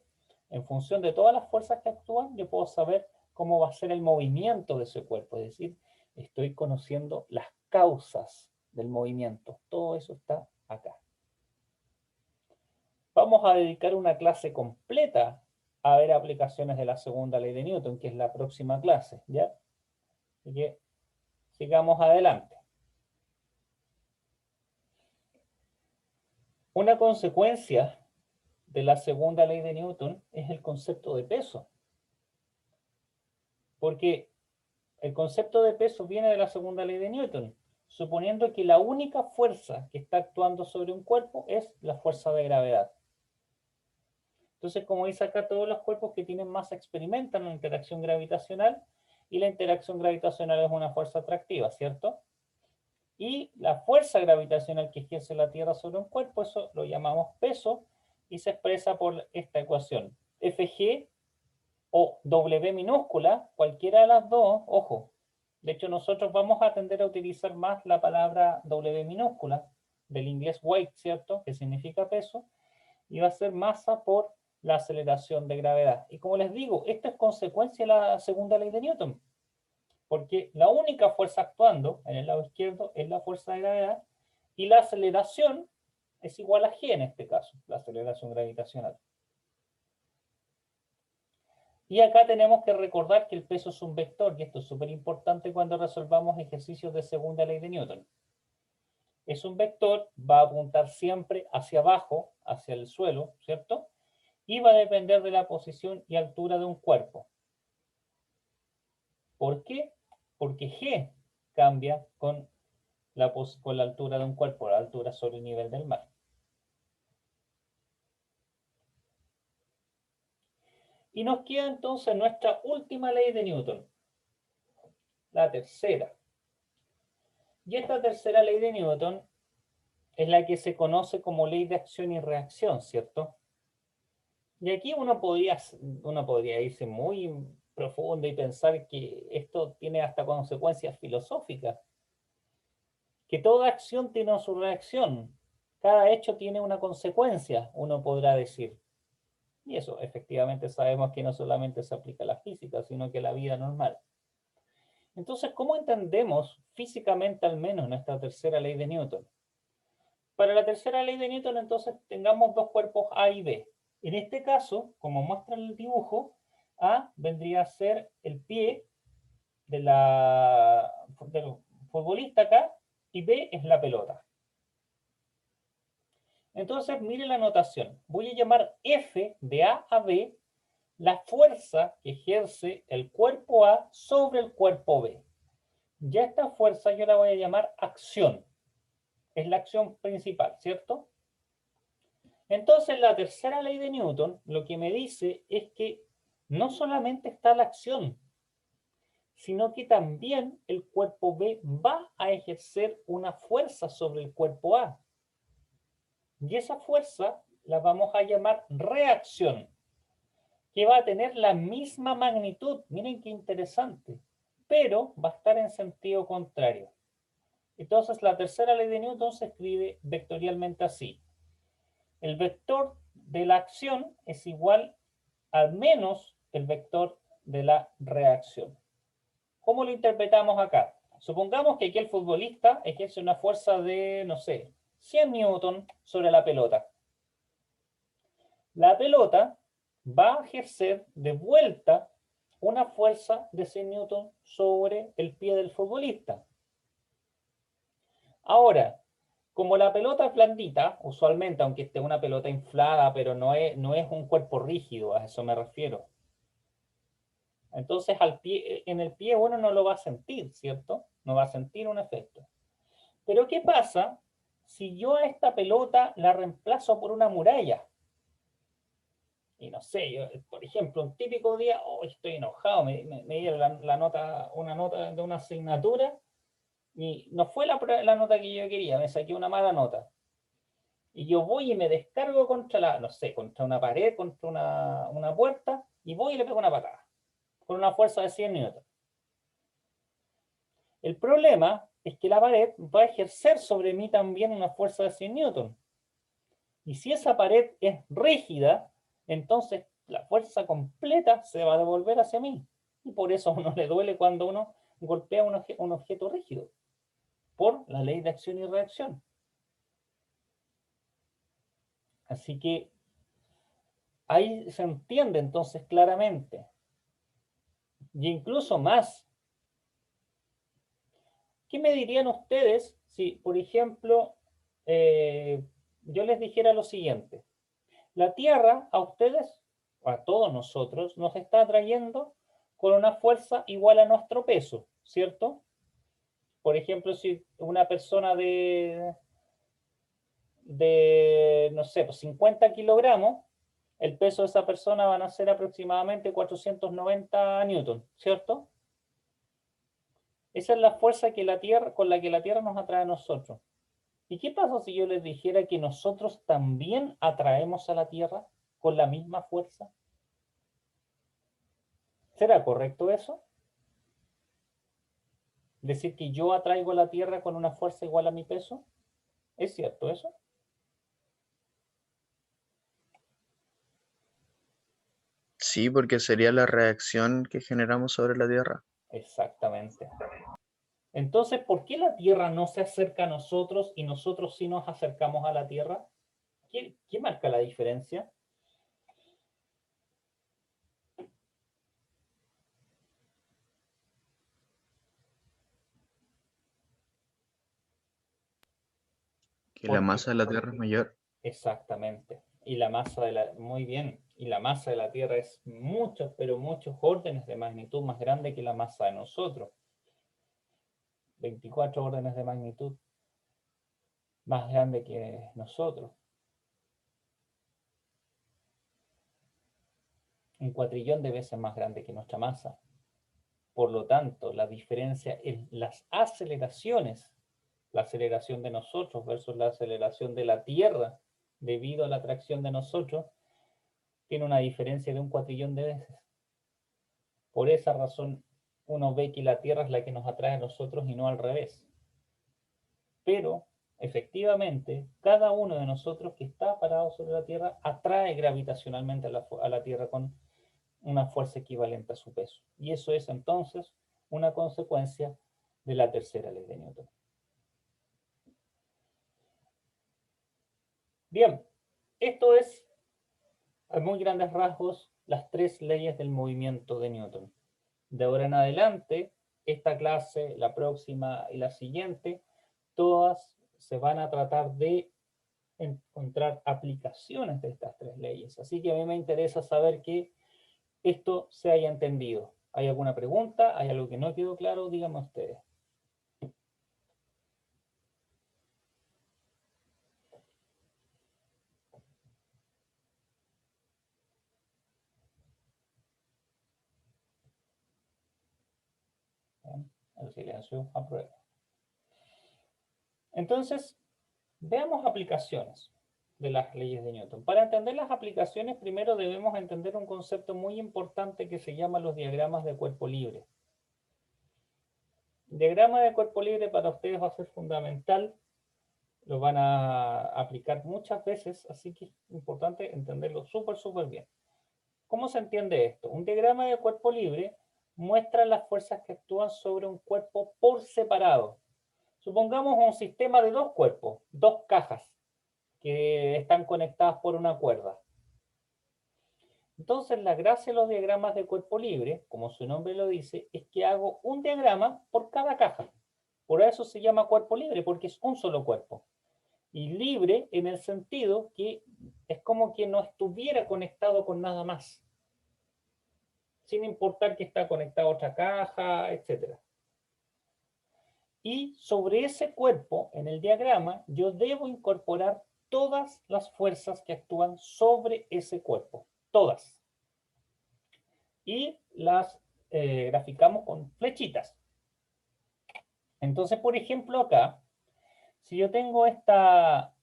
en función de todas las fuerzas que actúan, yo puedo saber cómo va a ser el movimiento de ese cuerpo. Es decir, estoy conociendo las causas del movimiento. Todo eso está acá. Vamos a dedicar una clase completa a ver aplicaciones de la segunda ley de Newton, que es la próxima clase, ¿ya? Así que sigamos adelante. Una consecuencia de la segunda ley de Newton es el concepto de peso. Porque el concepto de peso viene de la segunda ley de Newton, suponiendo que la única fuerza que está actuando sobre un cuerpo es la fuerza de gravedad. Entonces, como dice acá, todos los cuerpos que tienen masa experimentan una interacción gravitacional, y la interacción gravitacional es una fuerza atractiva, ¿cierto? Y la fuerza gravitacional que ejerce la Tierra sobre un cuerpo, eso lo llamamos peso, y se expresa por esta ecuación. Fg o W minúscula, cualquiera de las dos, ojo. De hecho, nosotros vamos a tender a utilizar más la palabra W minúscula, del inglés weight, ¿cierto? Que significa peso, y va a ser masa por la aceleración de gravedad. Y como les digo, esto es consecuencia de la segunda ley de Newton, porque la única fuerza actuando en el lado izquierdo es la fuerza de gravedad, y la aceleración es igual a g en este caso, la aceleración gravitacional. Y acá tenemos que recordar que el peso es un vector, y esto es súper importante cuando resolvamos ejercicios de segunda ley de Newton. Es un vector, va a apuntar siempre hacia abajo, hacia el suelo, ¿cierto? Y va a depender de la posición y altura de un cuerpo. ¿Por qué? Porque G cambia con la altura de un cuerpo, la altura sobre el nivel del mar. Y nos queda entonces nuestra última ley de Newton, la tercera. Y esta tercera ley de Newton es la que se conoce como ley de acción y reacción, ¿cierto? Y aquí uno podría irse muy profundo y pensar que esto tiene hasta consecuencias filosóficas. que toda acción tiene su reacción. Cada hecho tiene una consecuencia, uno podrá decir. Y eso efectivamente sabemos que no solamente se aplica a la física, sino que a la vida normal. Entonces, ¿cómo entendemos físicamente al menos nuestra tercera ley de Newton? Para la tercera ley de Newton, entonces, tengamos dos cuerpos A y B. En este caso, como muestra el dibujo, A vendría a ser el pie del futbolista acá y B es la pelota. Entonces, mire la notación. Voy a llamar F de A a B la fuerza que ejerce el cuerpo A sobre el cuerpo B. Ya esta fuerza yo la voy a llamar acción. Es la acción principal, ¿cierto? Entonces, la tercera ley de Newton lo que me dice es que no solamente está la acción, sino que también el cuerpo B va a ejercer una fuerza sobre el cuerpo A. Y esa fuerza la vamos a llamar reacción, que va a tener la misma magnitud. Miren qué interesante, pero va a estar en sentido contrario. Entonces, la tercera ley de Newton se escribe vectorialmente así. El vector de la acción es igual al menos el vector de la reacción. ¿Cómo lo interpretamos acá? Supongamos que aquí el futbolista ejerce una fuerza de, no sé, 100 newton sobre la pelota. La pelota va a ejercer de vuelta una fuerza de 100 newton sobre el pie del futbolista. Ahora, como la pelota es blandita, usualmente, aunque esté una pelota inflada, pero no es un cuerpo rígido, a eso me refiero. Entonces, en el pie uno no lo va a sentir, ¿cierto? No va a sentir un efecto. Pero ¿qué pasa si yo a esta pelota la reemplazo por una muralla? Y no sé, yo, por ejemplo, un típico día, oh, estoy enojado, me dieron una nota de una asignatura y no fue la nota que yo quería, me saqué una mala nota. Y yo voy y me descargo contra no sé, contra una pared, contra una puerta, y voy y le pego una patada, con una fuerza de 100 newton. El problema es que la pared va a ejercer sobre mí también una fuerza de 100 newton. Y si esa pared es rígida, entonces la fuerza completa se va a devolver hacia mí. Y por eso a uno le duele cuando uno golpea un objeto rígido, por la ley de acción y reacción. Así que ahí se entiende entonces claramente. Y incluso más. ¿Qué me dirían ustedes si, por ejemplo, yo les dijera lo siguiente? La Tierra a ustedes, a todos nosotros, nos está atrayendo con una fuerza igual a nuestro peso, ¿cierto? Por ejemplo, si una persona no sé, pues 50 kilogramos, el peso de esa persona van a ser aproximadamente 490 newton, ¿cierto? Esa es la fuerza con la que la Tierra nos atrae a nosotros. ¿Y qué pasa si yo les dijera que nosotros también atraemos a la Tierra con la misma fuerza? ¿Será correcto eso? ¿Decir que yo atraigo a la Tierra con una fuerza igual a mi peso? ¿Es cierto eso? Sí, porque sería la reacción que generamos sobre la Tierra. Exactamente. Entonces, ¿por qué la Tierra no se acerca a nosotros y nosotros sí nos acercamos a la Tierra? ¿Qué marca la diferencia? Que la Porque masa de la Tierra es mayor. exactamente. Y la masa muy bien, y la masa de la Tierra es muchos, pero muchos órdenes de magnitud más grande que la masa de nosotros. 24 órdenes de magnitud más grande que nosotros. Un cuatrillón de veces más grande que nuestra masa. Por lo tanto, la diferencia en las aceleraciones, la aceleración de nosotros versus la aceleración de la Tierra, debido a la atracción de nosotros, tiene una diferencia de un cuatrillón de veces. Por esa razón, uno ve que la Tierra es la que nos atrae a nosotros y no al revés. pero efectivamente cada uno de nosotros que está parado sobre la Tierra atrae gravitacionalmente a la Tierra con una fuerza equivalente a su peso. Y eso es entonces una consecuencia de la tercera ley de Newton. Bien, esto es a muy grandes rasgos las tres leyes del movimiento de Newton. De ahora en adelante, esta clase, la próxima y la siguiente, todas se van a tratar de encontrar aplicaciones de estas tres leyes. Así que a mí me interesa saber que esto se haya entendido. ¿Hay alguna pregunta? ¿Hay algo que no quedó claro? Díganme ustedes. Bien, el silencio aprueba. Entonces, veamos aplicaciones de las leyes de Newton. Para entender las aplicaciones, primero debemos entender un concepto muy importante que se llama los diagramas de cuerpo libre. El diagrama de cuerpo libre para ustedes va a ser fundamental, lo van a aplicar muchas veces, así que es importante entenderlo súper bien. ¿Cómo se entiende esto? Un diagrama de cuerpo libre muestra las fuerzas que actúan sobre un cuerpo por separado. Supongamos un sistema de dos cuerpos, dos cajas, que están conectadas por una cuerda. Entonces, la gracia de los diagramas de cuerpo libre, como su nombre lo dice, es que hago un diagrama por cada caja. Por eso se llama cuerpo libre, porque es un solo cuerpo. Y libre en el sentido que es como que no estuviera conectado con nada más, sin importar que está conectado a otra caja, etc. Y sobre ese cuerpo, en el diagrama, yo debo incorporar todas las fuerzas que actúan sobre ese cuerpo. Todas. Y las graficamos con flechitas. Entonces, por ejemplo, acá, si yo tengo esta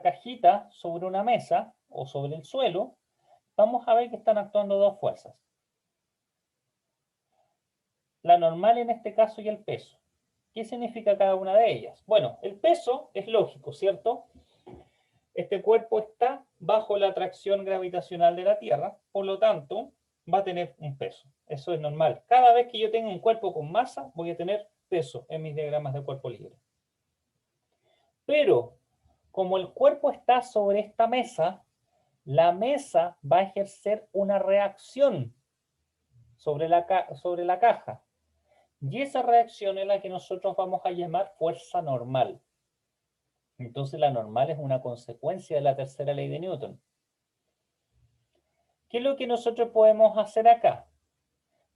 cajita sobre una mesa o sobre el suelo, vamos a ver que están actuando dos fuerzas. La normal en este caso y el peso. ¿Qué significa cada una de ellas? Bueno, el peso es lógico, ¿cierto? Este cuerpo está bajo la atracción gravitacional de la Tierra, por lo tanto, va a tener un peso. Eso es normal. Cada vez que yo tenga un cuerpo con masa, voy a tener peso en mis diagramas de cuerpo libre. Pero, como el cuerpo está sobre esta mesa, la mesa va a ejercer una reacción sobre la caja. Y esa reacción es la que nosotros vamos a llamar fuerza normal. Entonces la normal es una consecuencia de la tercera ley de Newton. ¿Qué es lo que nosotros podemos hacer acá?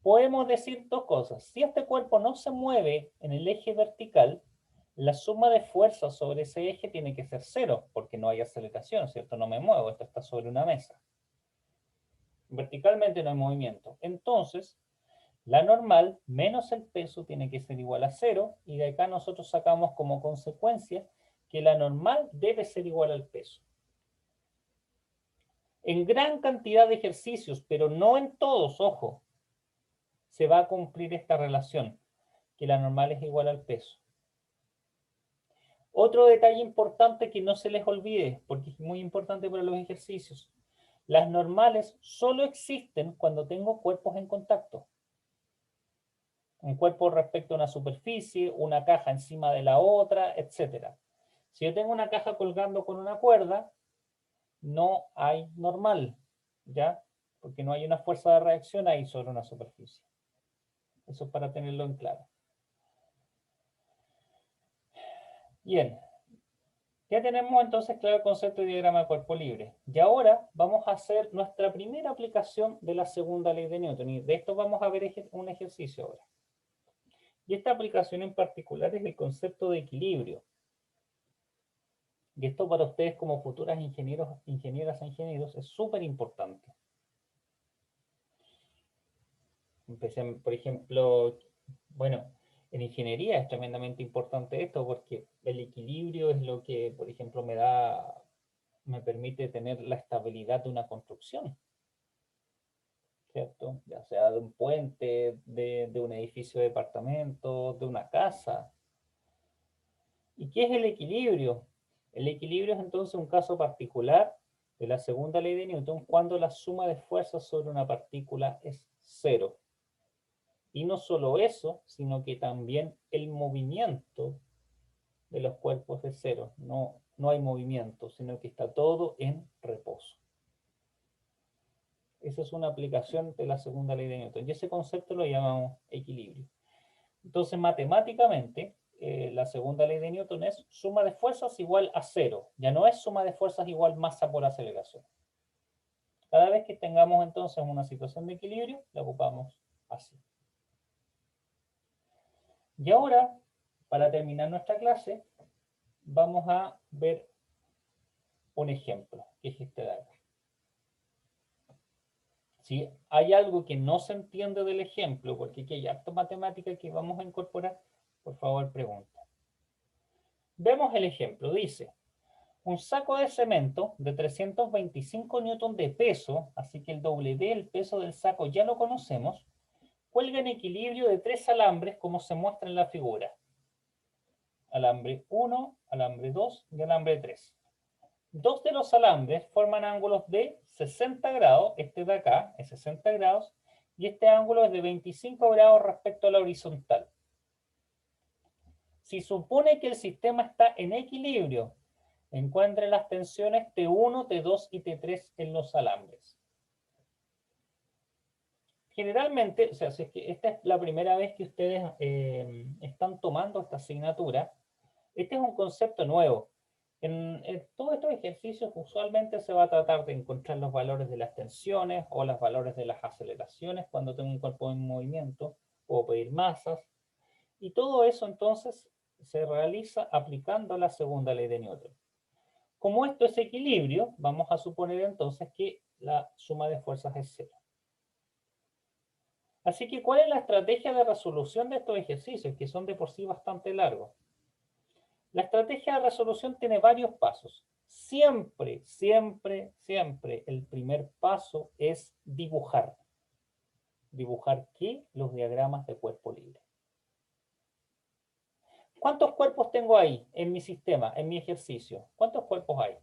Podemos decir dos cosas. Si este cuerpo no se mueve en el eje vertical, la suma de fuerzas sobre ese eje tiene que ser cero, porque no hay aceleración, ¿cierto? No me muevo, esto está sobre una mesa. Verticalmente no hay movimiento. Entonces, la normal menos el peso tiene que ser igual a cero, y de acá nosotros sacamos como consecuencia que la normal debe ser igual al peso. En gran cantidad de ejercicios, pero no en todos, ojo, se va a cumplir esta relación, que la normal es igual al peso. Otro detalle importante que no se les olvide, porque es muy importante para los ejercicios. Las normales solo existen cuando tengo cuerpos en contacto. Un cuerpo respecto a una superficie, una caja encima de la otra, etc. Si yo tengo una caja colgando con una cuerda, no hay normal, ¿ya? Porque no hay una fuerza de reacción ahí sobre una superficie. Eso es para tenerlo en claro. Bien, ya tenemos entonces claro el concepto de diagrama de cuerpo libre. Y ahora vamos a hacer nuestra primera aplicación de la segunda ley de Newton. Y de esto vamos a ver un ejercicio ahora. Y esta aplicación en particular es el concepto de equilibrio. Y esto para ustedes como futuras ingenieras e ingenieros es súper importante. Por ejemplo, bueno, en ingeniería es tremendamente importante esto porque el equilibrio es lo que, por ejemplo, me permite tener la estabilidad de una construcción, ¿cierto? Ya sea de un puente, de un edificio de departamentos, de una casa. ¿Y qué es el equilibrio? El equilibrio es entonces un caso particular de la segunda ley de Newton cuando la suma de fuerzas sobre una partícula es cero. Y no solo eso, sino que también el movimiento de los cuerpos es cero. No hay movimiento, sino que está todo en reposo. Esa es una aplicación de la segunda ley de Newton. Y ese concepto lo llamamos equilibrio. Entonces, matemáticamente, la segunda ley de Newton es suma de fuerzas igual a cero. Ya no es suma de fuerzas igual masa por aceleración. Cada vez que tengamos entonces una situación de equilibrio, la ocupamos así. Y ahora, para terminar nuestra clase, vamos a ver un ejemplo, que es este de acá. Si hay algo que no se entiende del ejemplo, porque aquí hay harta matemática que vamos a incorporar, por favor pregunta. Vemos el ejemplo, dice, un saco de cemento de 325 newton de peso, así que el W, el peso del saco ya lo conocemos, cuelga en equilibrio de 3 alambres como se muestra en la figura. Alambre 1, alambre 2 y alambre 3. Dos de los alambres forman ángulos de 60 grados, este de acá es 60 grados, y este ángulo es de 25 grados respecto a la horizontal. Si supone que el sistema está en equilibrio, encuentre las tensiones T1, T2 y T3 en los alambres. Generalmente, o sea, si es que esta es la primera vez que ustedes están tomando esta asignatura, este es un concepto nuevo. En todos estos ejercicios usualmente se va a tratar de encontrar los valores de las tensiones o los valores de las aceleraciones cuando tengo un cuerpo en movimiento, o pedir masas, y todo eso entonces se realiza aplicando la segunda ley de Newton. Como esto es equilibrio, vamos a suponer entonces que la suma de fuerzas es cero. Así que, ¿cuál es la estrategia de resolución de estos ejercicios, que son de por sí bastante largos? La estrategia de resolución tiene varios pasos. Siempre, siempre, siempre el primer paso es dibujar. ¿Dibujar qué? Los diagramas de cuerpo libre. ¿Cuántos cuerpos tengo ahí en mi sistema, en mi ejercicio? ¿Cuántos cuerpos hay?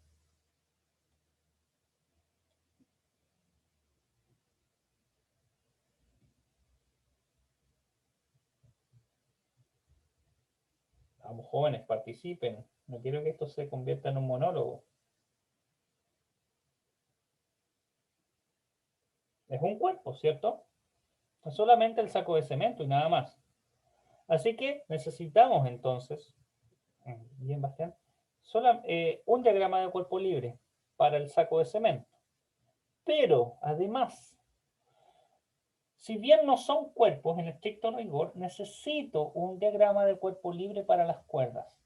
Vamos, jóvenes, participen. No quiero que esto se convierta en un monólogo. Es un cuerpo, ¿cierto? Es solamente el saco de cemento y nada más. Así que necesitamos entonces, bien Bastián, un diagrama de cuerpo libre para el saco de cemento. Pero además, si bien no son cuerpos en estricto rigor, necesito un diagrama de cuerpo libre para las cuerdas.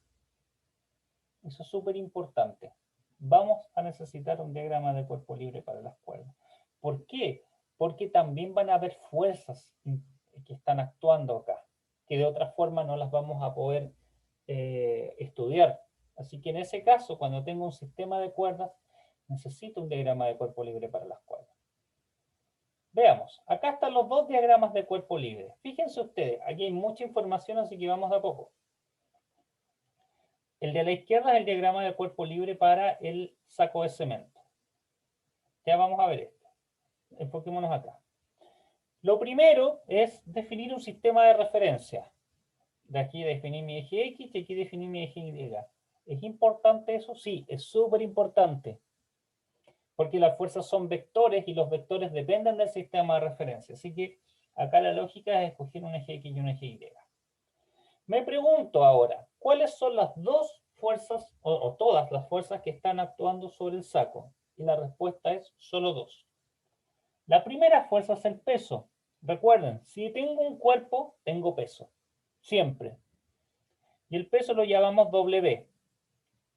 Eso es súper importante. Vamos a necesitar un diagrama de cuerpo libre para las cuerdas. ¿Por qué? Porque también van a haber fuerzas que están actuando acá, que de otra forma no las vamos a poder estudiar. Así que en ese caso, cuando tengo un sistema de cuerdas, necesito un diagrama de cuerpo libre para las cuerdas. Veamos, acá están los dos diagramas de cuerpo libre. Fíjense ustedes, aquí hay mucha información, así que vamos de a poco. El de la izquierda es el diagrama de cuerpo libre para el saco de cemento. Ya vamos a ver esto. Enfoquémonos acá. Lo primero es definir un sistema de referencia. De aquí definir mi eje X, de aquí definir mi eje Y. ¿Es importante eso? Sí, es súper importante. Porque las fuerzas son vectores y los vectores dependen del sistema de referencia. Así que acá la lógica es escoger un eje X y un eje Y. Me pregunto ahora, ¿cuáles son las dos fuerzas o todas las fuerzas que están actuando sobre el saco? Y la respuesta es solo dos. La primera fuerza es el peso. Recuerden, si tengo un cuerpo, tengo peso. Siempre. Y el peso lo llamamos W.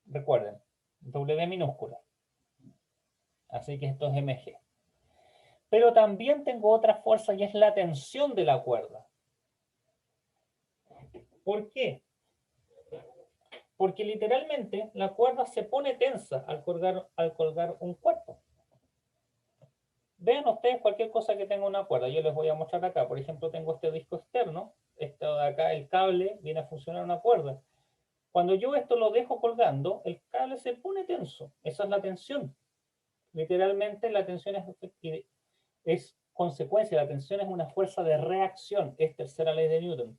Recuerden, W minúscula. Así que esto es mg. Pero también tengo otra fuerza y es la tensión de la cuerda. ¿Por qué? Porque literalmente la cuerda se pone tensa al colgar un cuerpo. Vean ustedes cualquier cosa que tenga una cuerda. Yo les voy a mostrar acá. Por ejemplo, tengo este disco externo. Esto de acá, el cable, viene a funcionar una cuerda. Cuando yo esto lo dejo colgando, el cable se pone tenso. Esa es la tensión. Literalmente la tensión es consecuencia. La tensión es una fuerza de reacción. Es tercera ley de Newton.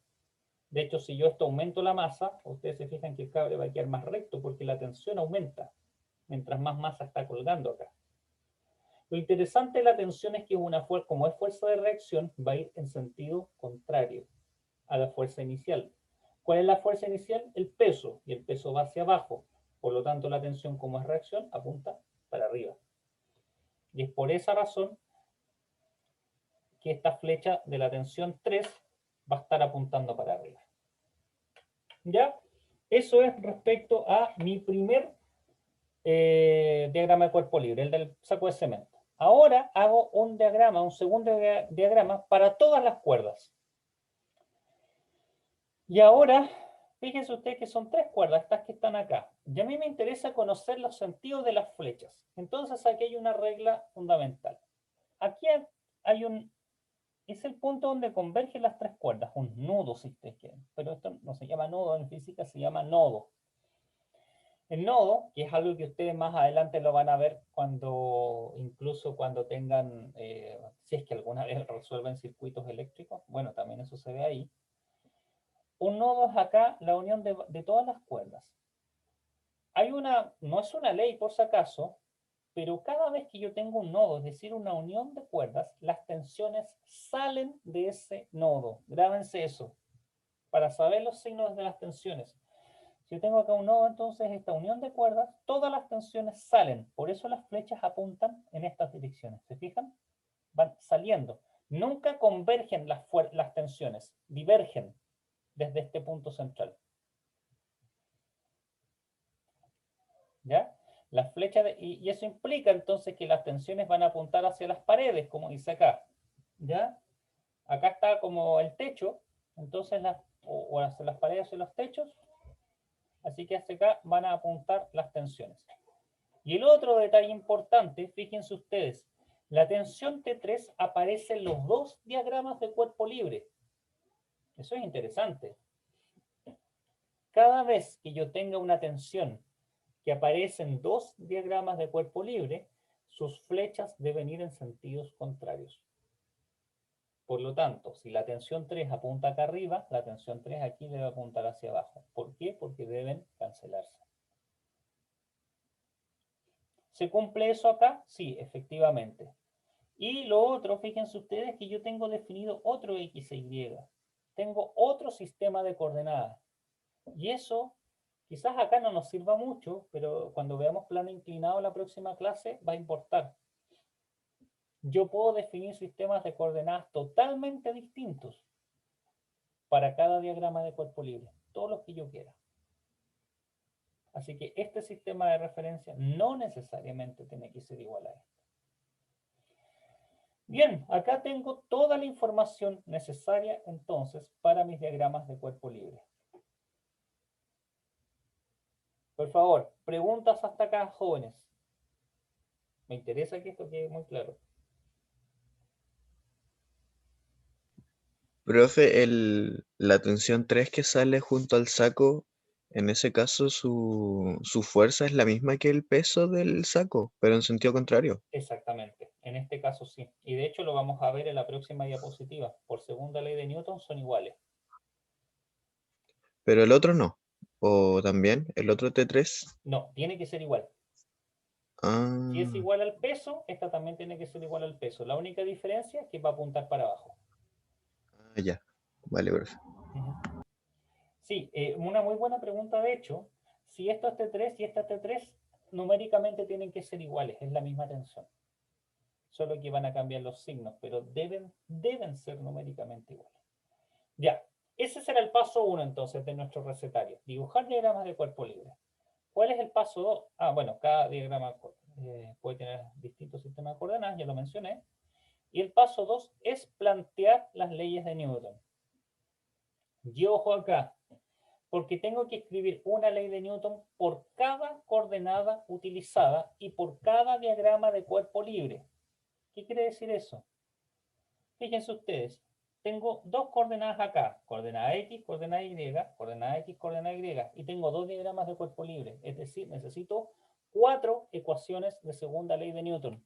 De hecho, si yo esto aumento la masa, ustedes se fijan que el cable va a quedar más recto porque la tensión aumenta mientras más masa está colgando acá. Lo interesante de la tensión es que como es fuerza de reacción, va a ir en sentido contrario a la fuerza inicial. ¿Cuál es la fuerza inicial? El peso, y el peso va hacia abajo. Por lo tanto, la tensión, como es reacción, apunta para arriba. Y es por esa razón que esta flecha de la tensión 3 va a estar apuntando para arriba. ¿Ya? Eso es respecto a mi primer diagrama de cuerpo libre, el del saco de cemento. Ahora hago un diagrama, un segundo diagrama para todas las cuerdas. Y ahora, fíjense ustedes que son 3 cuerdas, estas que están acá. Y a mí me interesa conocer los sentidos de las flechas. Entonces aquí hay una regla fundamental. Aquí es el punto donde convergen las 3 cuerdas, un nudo si ustedes quieren. Pero esto no se llama nodo en física, se llama nodo. El nodo, que es algo que ustedes más adelante lo van a ver incluso cuando tengan, si es que alguna vez resuelven circuitos eléctricos, bueno, también eso se ve ahí. Un nodo es acá la unión de todas las cuerdas. No es una ley por si acaso, pero cada vez que yo tengo un nodo, es decir, una unión de cuerdas, las tensiones salen de ese nodo. Grábense eso, para saber los signos de las tensiones. Si yo tengo acá un nodo, entonces esta unión de cuerdas, todas las tensiones salen. Por eso las flechas apuntan en estas direcciones. ¿Se fijan? Van saliendo. Nunca convergen las tensiones, divergen desde este punto central. ¿Ya? Las flechas y eso implica entonces que las tensiones van a apuntar hacia las paredes, como dice acá. ¿Ya? Acá está como el techo, entonces o hacia las paredes o los techos. Así que hacia acá van a apuntar las tensiones. Y el otro detalle importante, fíjense ustedes, la tensión T3 aparece en los 2 diagramas de cuerpo libre. Eso es interesante. Cada vez que yo tenga una tensión que aparece en 2 diagramas de cuerpo libre, sus flechas deben ir en sentidos contrarios. Por lo tanto, si la tensión 3 apunta acá arriba, la tensión 3 aquí debe apuntar hacia abajo. ¿Por qué? Porque deben cancelarse. ¿Se cumple eso acá? Sí, efectivamente. Y lo otro, fíjense ustedes que yo tengo definido otro X e Y. Tengo otro sistema de coordenadas. Y eso quizás acá no nos sirva mucho, pero cuando veamos plano inclinado en la próxima clase va a importar. Yo puedo definir sistemas de coordenadas totalmente distintos para cada diagrama de cuerpo libre, todos los que yo quiera. Así que este sistema de referencia no necesariamente tiene que ser igual a este. Bien, acá tengo toda la información necesaria entonces para mis diagramas de cuerpo libre. Por favor, preguntas hasta acá, jóvenes. Me interesa que esto quede muy claro. Profe, la tensión 3 que sale junto al saco, en ese caso su fuerza es la misma que el peso del saco, pero en sentido contrario. Exactamente, en este caso sí. Y de hecho lo vamos a ver en la próxima diapositiva. Por segunda ley de Newton son iguales. Pero el otro no. O también, el otro T3. No, tiene que ser igual. Si es Ah, igual al peso, esta también tiene que ser igual al peso. La única diferencia es que va a apuntar para abajo. ya. Vale, profe. Sí, una muy buena pregunta de hecho. Si esto es T3 y esta es T3, numéricamente tienen que ser iguales, es la misma tensión. Solo que van a cambiar los signos, pero deben ser numéricamente iguales. Ya, ese será el paso 1 entonces de nuestro recetario. Dibujar diagramas de cuerpo libre. ¿Cuál es el paso 2? Bueno, cada diagrama puede tener distintos sistemas de coordenadas, ya lo mencioné. Y el paso 2 es plantear las leyes de Newton. Y ojo acá, porque tengo que escribir una ley de Newton por cada coordenada utilizada y por cada diagrama de cuerpo libre. ¿Qué quiere decir eso? Fíjense ustedes, tengo dos coordenadas acá, coordenada X, coordenada Y, coordenada X, coordenada Y, y tengo dos diagramas de cuerpo libre, es decir, necesito 4 ecuaciones de segunda ley de Newton.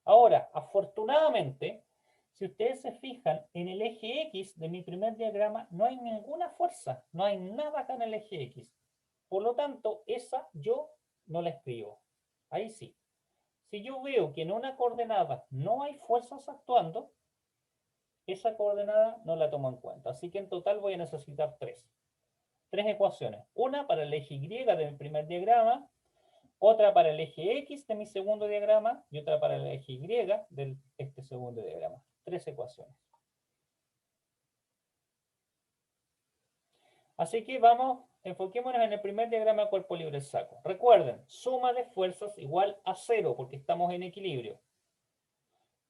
Ahora, afortunadamente, si ustedes se fijan, en el eje X de mi primer diagrama no hay ninguna fuerza, no hay nada acá en el eje X. Por lo tanto, esa yo no la escribo. Ahí sí. Si yo veo que en una coordenada no hay fuerzas actuando, esa coordenada no la tomo en cuenta. Así que en total voy a necesitar tres ecuaciones. Una para el eje Y de mi primer diagrama, otra para el eje X de mi segundo diagrama y otra para el eje Y de este segundo diagrama. 3 ecuaciones. Así que vamos, enfoquémonos en el primer diagrama de cuerpo libre saco. Recuerden, suma de fuerzas igual a 0 porque estamos en equilibrio.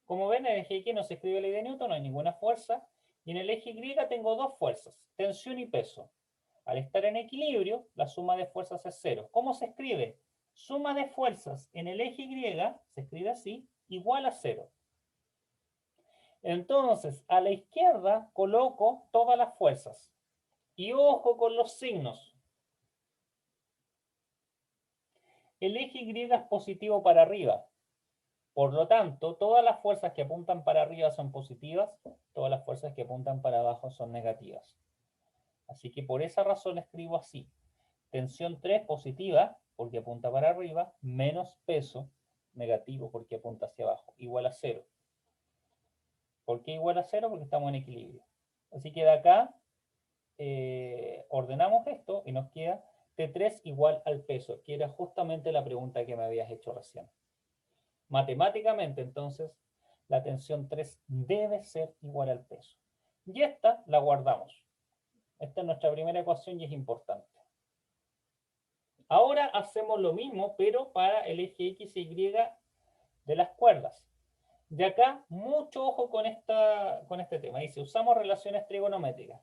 Como ven, en el eje X no se escribe ley de Newton, no hay ninguna fuerza. Y en el eje Y tengo dos fuerzas, tensión y peso. Al estar en equilibrio, la suma de fuerzas es 0. ¿Cómo se escribe? Suma de fuerzas en el eje Y, se escribe así, igual a 0. Entonces, a la izquierda coloco todas las fuerzas. Y ojo con los signos. El eje Y es positivo para arriba. Por lo tanto, todas las fuerzas que apuntan para arriba son positivas, todas las fuerzas que apuntan para abajo son negativas. Así que por esa razón escribo así. Tensión 3 positiva, porque apunta para arriba, menos peso negativo, porque apunta hacia abajo, igual a 0. ¿Por qué igual a 0? Porque estamos en equilibrio. Así que de acá ordenamos esto y nos queda T3 igual al peso, que era justamente la pregunta que me habías hecho recién. Matemáticamente, entonces, la tensión 3 debe ser igual al peso. Y esta la guardamos. Esta es nuestra primera ecuación y es importante. Ahora hacemos lo mismo, pero para el eje X y Y de las cuerdas. De acá, mucho ojo con este tema. Dice, usamos relaciones trigonométricas.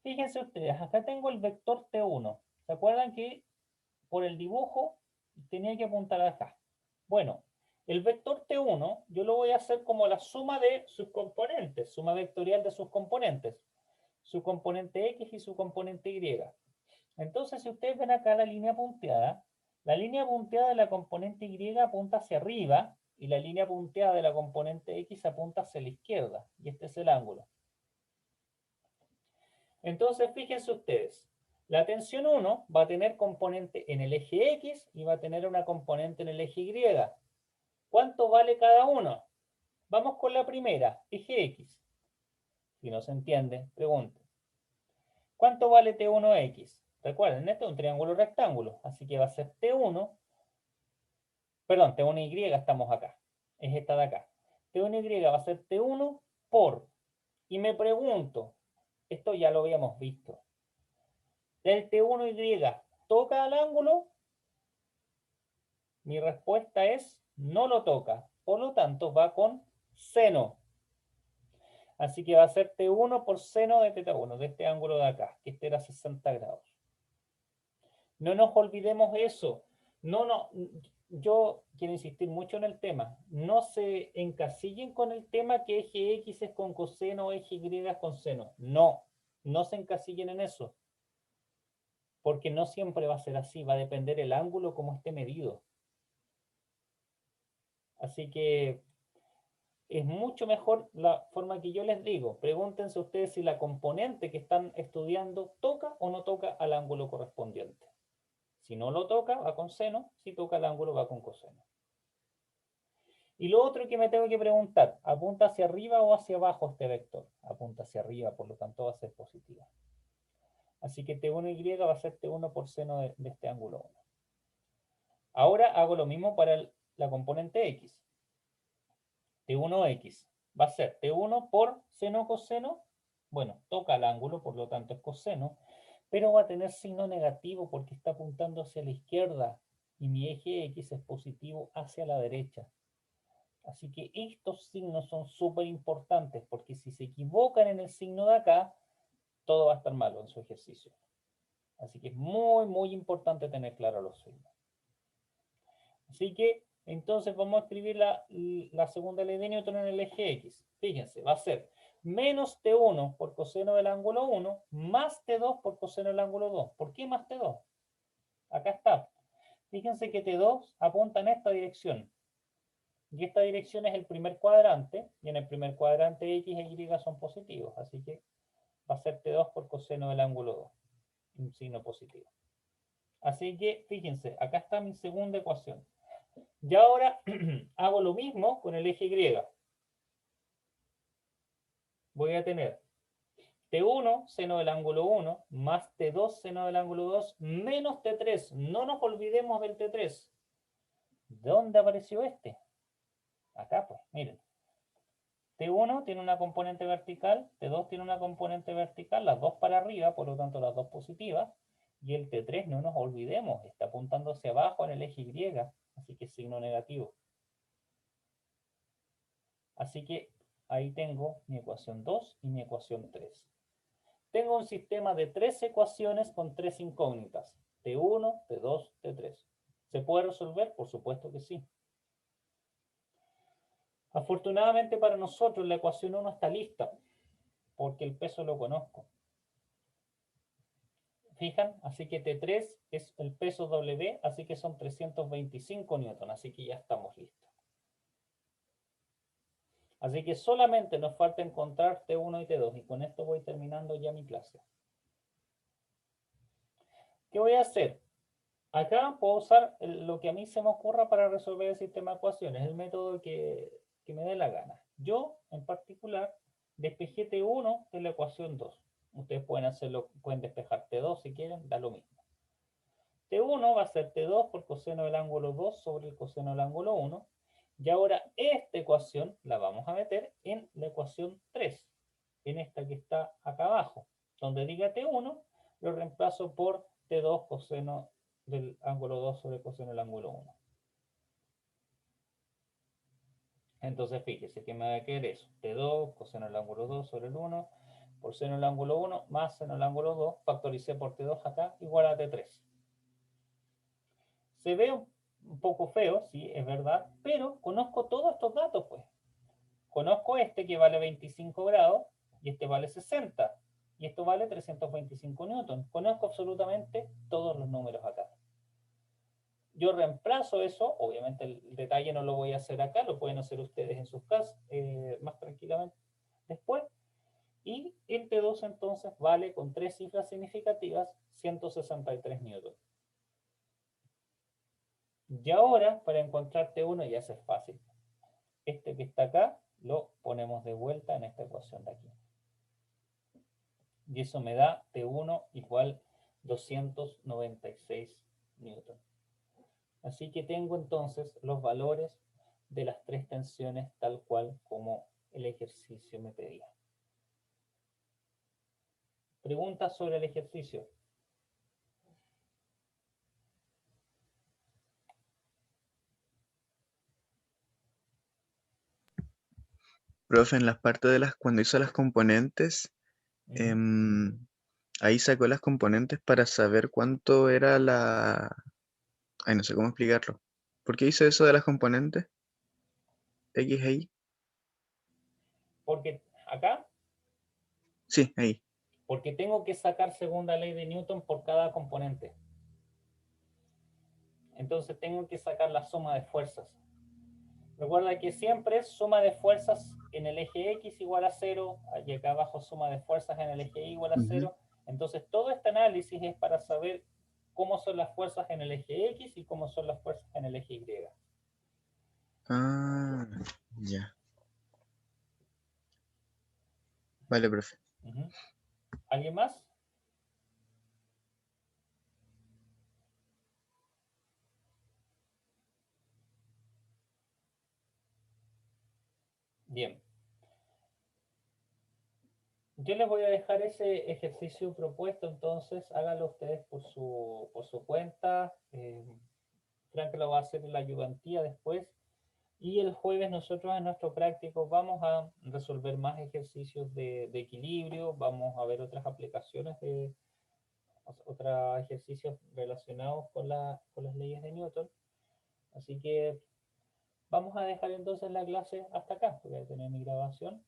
Fíjense ustedes, acá tengo el vector T1. ¿Se acuerdan que por el dibujo tenía que apuntar acá? Bueno, el vector T1 yo lo voy a hacer como la suma de sus componentes, suma vectorial de sus componentes. Su componente X y su componente Y. Entonces, si ustedes ven acá la línea punteada de la componente Y apunta hacia arriba y la línea punteada de la componente X apunta hacia la izquierda. Y este es el ángulo. Entonces, fíjense ustedes. La tensión 1 va a tener componente en el eje X y va a tener una componente en el eje Y. ¿Cuánto vale cada uno? Vamos con la primera, eje X. Si no se entiende, pregunte. ¿Cuánto vale T1X? Recuerden, este es un triángulo rectángulo, así que va a ser T1, perdón, T1Y estamos acá, es esta de acá. T1Y va a ser T1 por, y me pregunto, esto ya lo habíamos visto, ¿el T1Y toca al ángulo? Mi respuesta es no lo toca, por lo tanto va con seno. Así que va a ser T1 por seno de θ1, de este ángulo de acá, que este era 60 grados. No nos olvidemos eso. Yo quiero insistir mucho en el tema. No se encasillen con el tema que eje X es con coseno, eje Y es con seno. No se encasillen en eso. Porque no siempre va a ser así. Va a depender el ángulo como esté medido. Así que es mucho mejor la forma que yo les digo. Pregúntense ustedes si la componente que están estudiando toca o no toca al ángulo correspondiente. Si no lo toca, va con seno. Si toca el ángulo, va con coseno. Y lo otro que me tengo que preguntar, ¿apunta hacia arriba o hacia abajo este vector? Apunta hacia arriba, por lo tanto va a ser positiva. Así que T1Y va a ser T1 por seno de este ángulo 1. Ahora hago lo mismo para la componente X. T1X va a ser T1 por seno coseno. Bueno, toca el ángulo, por lo tanto es coseno, pero va a tener signo negativo porque está apuntando hacia la izquierda y mi eje X es positivo hacia la derecha. Así que estos signos son súper importantes porque si se equivocan en el signo de acá, todo va a estar malo en su ejercicio. Así que es muy, muy importante tener claro los signos. Así que Entonces vamos a escribir la segunda ley de Newton en el eje X. Fíjense, va a ser menos T1 por coseno del ángulo 1 más T2 por coseno del ángulo 2. ¿Por qué más T2? Acá está. Fíjense que T2 apunta en esta dirección. Y esta dirección es el primer cuadrante. Y en el primer cuadrante X e Y son positivos. Así que va a ser T2 por coseno del ángulo 2. Un signo positivo. Así que, fíjense, acá está mi segunda ecuación. Y ahora hago lo mismo con el eje Y. Voy a tener T1 seno del ángulo 1 más T2 seno del ángulo 2 menos T3. No nos olvidemos del T3. ¿Dónde apareció este? Acá, pues, miren. T1 tiene una componente vertical, T2 tiene una componente vertical, las dos para arriba, por lo tanto las dos positivas. Y el T3, no nos olvidemos, está apuntando hacia abajo en el eje Y, así que es signo negativo. Así que ahí tengo mi ecuación 2 y mi ecuación 3. Tengo un sistema de 3 ecuaciones con 3 incógnitas. T1, T2, T3. ¿Se puede resolver? Por supuesto que sí. Afortunadamente para nosotros la ecuación 1 está lista, porque el peso lo conozco. ¿Fijan? Así que T3 es el peso W, así que son 325 newton, así que ya estamos listos. Así que solamente nos falta encontrar T1 y T2, y con esto voy terminando ya mi clase. ¿Qué voy a hacer? Acá puedo usar lo que a mí se me ocurra para resolver el sistema de ecuaciones, el método que me dé la gana. Yo, en particular, despejé T1 de la ecuación 2. Ustedes pueden hacerlo, pueden despejar T2 si quieren, da lo mismo. T1 va a ser T2 por coseno del ángulo 2 sobre el coseno del ángulo 1. Y ahora esta ecuación la vamos a meter en la ecuación 3, en esta que está acá abajo. Donde diga T1, lo reemplazo por T2 coseno del ángulo 2 sobre coseno del ángulo 1. Entonces fíjese que me va a quedar eso. T2 coseno del ángulo 2 sobre el 1 por seno del ángulo 1 más seno del ángulo 2, factoricé por T2 acá, igual a T3. Se ve un poco feo, sí, es verdad, pero conozco todos estos datos, pues. Conozco este que vale 25 grados y este vale 60 y esto vale 325 newton. Conozco absolutamente todos los números acá. Yo reemplazo eso, obviamente el detalle no lo voy a hacer acá, lo pueden hacer ustedes en sus casas más tranquilamente después. Y el T2 entonces vale con tres cifras significativas 163 newton. Y ahora, para encontrar T1 ya es fácil. Este que está acá lo ponemos de vuelta en esta ecuación de aquí. Y eso me da T1 igual 296 newton. Así que tengo entonces los valores de las tres tensiones tal cual como el ejercicio me pedía. Preguntas sobre el ejercicio. Profe, en las partes de las, cuando hizo las componentes, ahí sacó las componentes para saber cuánto era la... Ay, no sé cómo explicarlo. ¿Por qué hizo eso de las componentes? X ahí. Porque acá, Sí, ahí. porque tengo que sacar segunda ley de Newton por cada componente. Entonces tengo que sacar la suma de fuerzas. Recuerda que siempre es suma de fuerzas en el eje X igual a 0, y acá abajo suma de fuerzas en el eje Y igual a 0. Entonces todo este análisis es para saber cómo son las fuerzas en el eje X y cómo son las fuerzas en el eje Y. Ah, ya. Vale, profe. ¿Alguien más? Bien. Yo les voy a dejar ese ejercicio propuesto, entonces háganlo ustedes por su cuenta. Frank lo va a hacer en la ayudantía después. Y el jueves nosotros en nuestro práctico vamos a resolver más ejercicios de equilibrio, vamos a ver otras aplicaciones de otros ejercicios relacionados con las leyes de Newton. Así que vamos a dejar entonces la clase hasta acá. Voy a tener mi grabación.